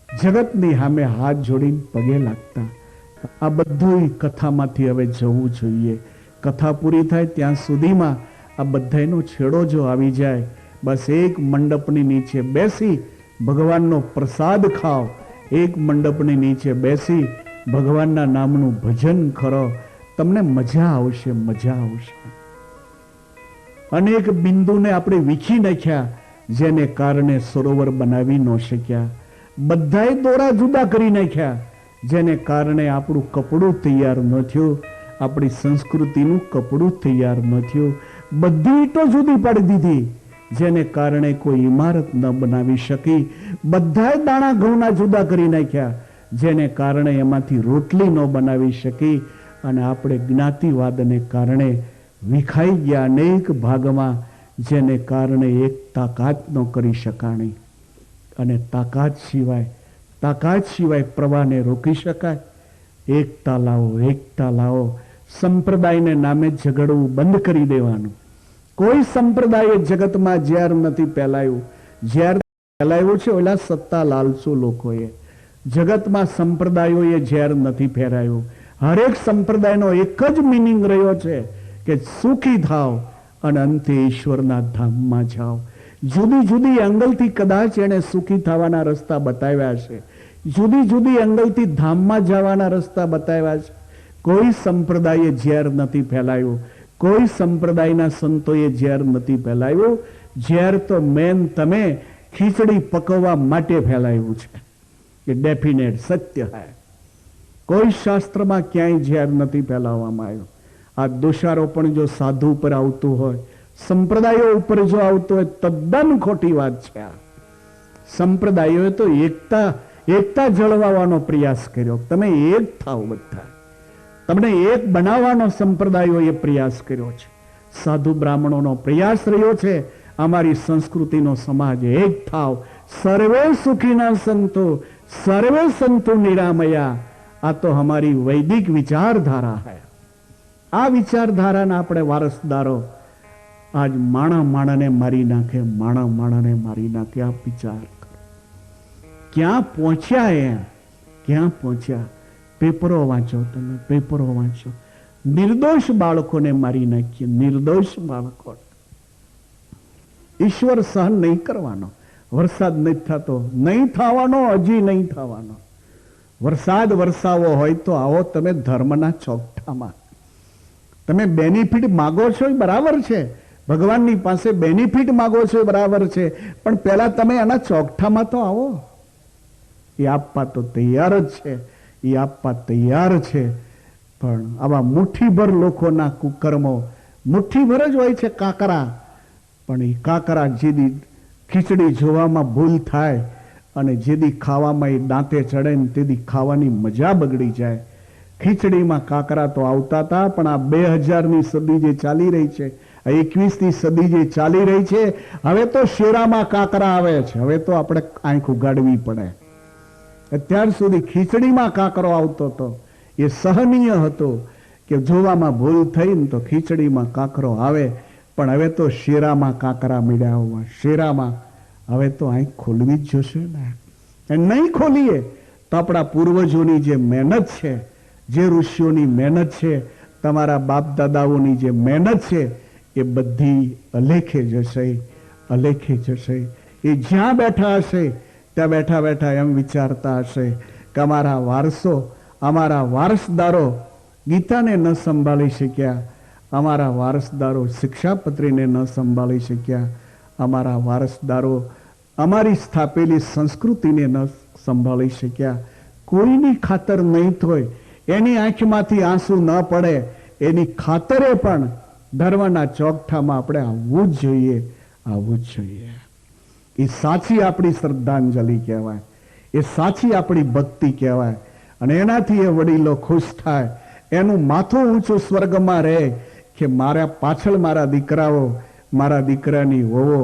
[SPEAKER 1] जगतनी सामे हाथ जोड़ीने पगे लागता. आ बधुं कथामांथी हवे जवुं जोईए. कथा पूरी थाय त्यां सुधीमां आ बधायनो छेड़ो जो आवी जाय, बस एक मंडपनी नीचे बेसी भगवाननो प्रसाद खाओ, एक मंडपनी नीचे बेसी भगवानना नामनुं भजन करो, तमने मजा आवशे, मजा आवशे. अनेक बिंदुने आपणे वीखी नाख्या, जेने कारणे सरोवर बनावी न शक्या. बधाए दोरा जुदा करी नाख्या, जेने कारणे आपणुं कपड़ुं तैयार न थयुं, आपणी संस्कृतिनुं कपड़ुं तैयार न थयुं. बधी ईंटो जुदी पाडी दीधी, जेने कारणे कोई इमारत न बनावी शकी. बधाए दाणा घऊंना जुदा करी नाख्या, जेने कारणे एमांथी रोटली न बनावी शकी. अने आपणे ज्ञातिवादने कारणे विखाई गया अनेक भागमां જેને કારણે એક તાકાત ન કરી શકાણી. અને તાકાત સિવાય પ્રવાહને રોકી શકાય? એકતા લાવો. સંપ્રદાયને નામે ઝઘડવું બંધ કરી દેવાનું. કોઈ સંપ્રદાય જગતમાં ઝેર નથી ફેલાયું. ઝેર ફેલાયું છે ઓલા સત્તા લાલચુ લોકોએ. જગતમાં સંપ્રદાયોએ ઝેર નથી ફેરાયું. હરેક સંપ્રદાયનો એક જ મિનિંગ રહ્યો છે કે સુખી થાવ અને અંતે ઈશ્વરના ધામમાં જાઓ. જુદી જુદી એંગલથી કદાચ એને સુખી થવાના રસ્તા બતાવ્યા છે, જુદી જુદી એંગલથી ધામમાં જવાના રસ્તા બતાવ્યા છે. કોઈ સંપ્રદાયે ઝેર નથી ફેલાયું, કોઈ સંપ્રદાયના સંતોએ ઝેર નથી ફેલાયું. ઝેર તો મેન તમે ખીચડી પકવવા માટે ફેલાયું છે. એ ડેફિનેટ સત્ય હૈ. કોઈ શાસ્ત્રમાં ક્યાંય ઝેર નથી ફેલાવવામાં આવ્યું. આ દોષારો પણ જો સાધુ ઉપર આવતું હોય, સંપ્રદાયો ઉપર જો આવતું હોય, તદ્દન ખોટી વાત છે. આ સંપ્રદાયોએ તો એકતા જળવાવાનો પ્રયાસ કર્યો. તમે એક થાવ, બધા તમને એક બનાવવાનો સંપ્રદાયોએ પ્રયાસ કર્યો છે. સાધુ બ્રાહ્મણોનો પ્રયાસ રહ્યો છે અમારી સંસ્કૃતિનો સમાજ એક થાવ, સર્વે સુખીના સંતો, સર્વે સંતો નિરામયા. આ તો હમારી વૈદિક વિચારધારા હૈ. આ વિચારધારાના આપણે વારસદારો. આજ માણાને મારી નાખે, માણાને મારી નાખે. આ વિચાર ક્યાં પહોંચ્યા? એમ ક્યાં પહોંચ્યા? પેપરો વાંચો, તમે પેપરો વાંચો. નિર્દોષ બાળકોને મારી નાખીએ, નિર્દોષ બાળકો. ઈશ્વર સહન નહીં કરવાનો. વરસાદ નહીં થતો, નહીં થવાનો, હજી નહીં થવાનો. વરસાદ વરસાવો હોય તો આવો તમે ધર્મના ચોકઠામાં. તમે બેનિફિટ માગો છો એ બરાબર છે, ભગવાનની પાસે બેનિફિટ માગો છો એ બરાબર છે, પણ પહેલા તમે એના ચોકઠામાં તો આવો. એ આપવા તો તૈયાર જ છે, એ આપવા તૈયાર છે. પણ આવા મુઠ્ઠીભર લોકોના કુકર્મો, મુઠ્ઠીભર જ હોય છે કાકરા. પણ એ કાકરા જેદી ખીચડી જોવામાં ભૂલ થાય અને જેદી ખાવામાં એ દાંતે ચડે ને તેદી ખાવાની મજા બગડી જાય. ખીચડીમાં કાકરા તો આવતા હતા, પણ આ 2000ની સદી જે ચાલી રહી છે, આ 21મી સદી જે ચાલી રહી છે, હવે તો શેરામાં કાકરા આવે છે. હવે તો આપણે આંખ ઉગાડવી પડે. અત્યાર સુધી ખીચડીમાં કાકરો આવતો હતો, એ સહનીય હતો કે જોવામાં ભૂલ થઈ ને તો ખીચડીમાં કાકરો આવે. પણ હવે તો શેરામાં કાકરા મળ્યા હોવા, શેરામાં. હવે તો આંખ ખોલવી જ જોશે ને. નહીં ખોલીએ તો આપણા પૂર્વજોની જે મહેનત છે, જે ઋષિઓની મહેનત છે, તમારા બાપ દાદાઓની જે મહેનત છે, એ બધી અલેખે જશે, અલેખે જશે. એ જ્યાં બેઠા હશે ત્યાં બેઠા બેઠા એમ વિચારતા હશે કે અમારા વારસો, અમારા વારસદારો ગીતાને ન સંભાળી શક્યા, અમારા વારસદારો શિક્ષાપત્રીને ન સંભાળી શક્યા, અમારા વારસદારો અમારી સ્થાપેલી સંસ્કૃતિને ન સંભાળી શક્યા. કોઈની ખાતર નહીં થોય, એની આંખમાંથી આંસુ ન પડે, એની ખાતરે પણ ધર્મના ચોકઠામાં આપણે આવવું જ જોઈએ, આવવું જ જોઈએ. એ સાચી આપણી શ્રદ્ધાંજલિ કહેવાય, એ સાચી આપણી ભક્તિ કહેવાય. અને એનાથી એ વડીલો ખુશ થાય, એનું માથું ઊંચું સ્વર્ગમાં રહે કે મારા પાછળ મારા દીકરાઓ, મારા દીકરાની વહુઓ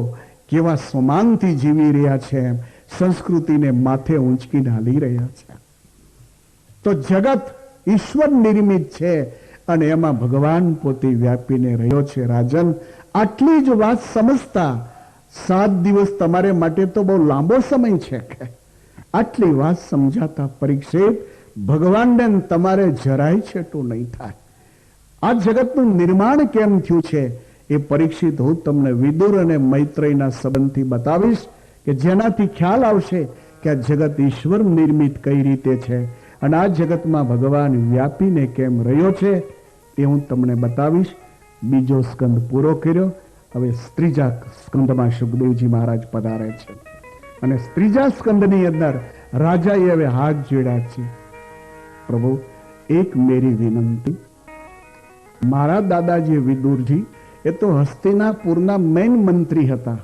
[SPEAKER 1] કેવા સ્વમાનથી જીવી રહ્યા છે, એમ સંસ્કૃતિને માથે ઊંચકીને હાલી રહ્યા છે. તો જગત ઈશ્વર નિર્મિત છે અને એમાં ભગવાન પોતે વ્યાપીને રહ્યો છે. રાજન, આટલી જ વાત સમજતા 7 દિવસ તમારે માટે તો બહુ લાંબો સમય છે કે આટલી વાત સમજાતા પરીક્ષિત, ભગવાનને તમારે જરાય છેટું નહીં થાય. આ જગતનું નિર્માણ કેમ થયું છે એ પરીક્ષિત હું તમને વિદુર અને મૈત્રેયના સંબંધથી બતાવીશ, કે જેનાથી ખ્યાલ આવશે કે આ જગત ઈશ્વર નિર્મિત કઈ રીતે છે અને આ જગતમાં ભગવાન વ્યાપીને કેમ રહ્યો છે એ હું તમને બતાવીશ. બીજો સ્કંદ પૂરો કર્યો, હવે ત્રીજા સ્કંદમાં સુખદેવજી મહારાજ પધારે છે અને ત્રીજા સ્કંદની અંદર રાજાએ હવે હાથ જોડ્યા છે. પ્રભુ, એક મેરી વિનંતી. મારા દાદાજી વિદુરજી એ તો હસ્તિનાપુરના મેન મંત્રી હતા.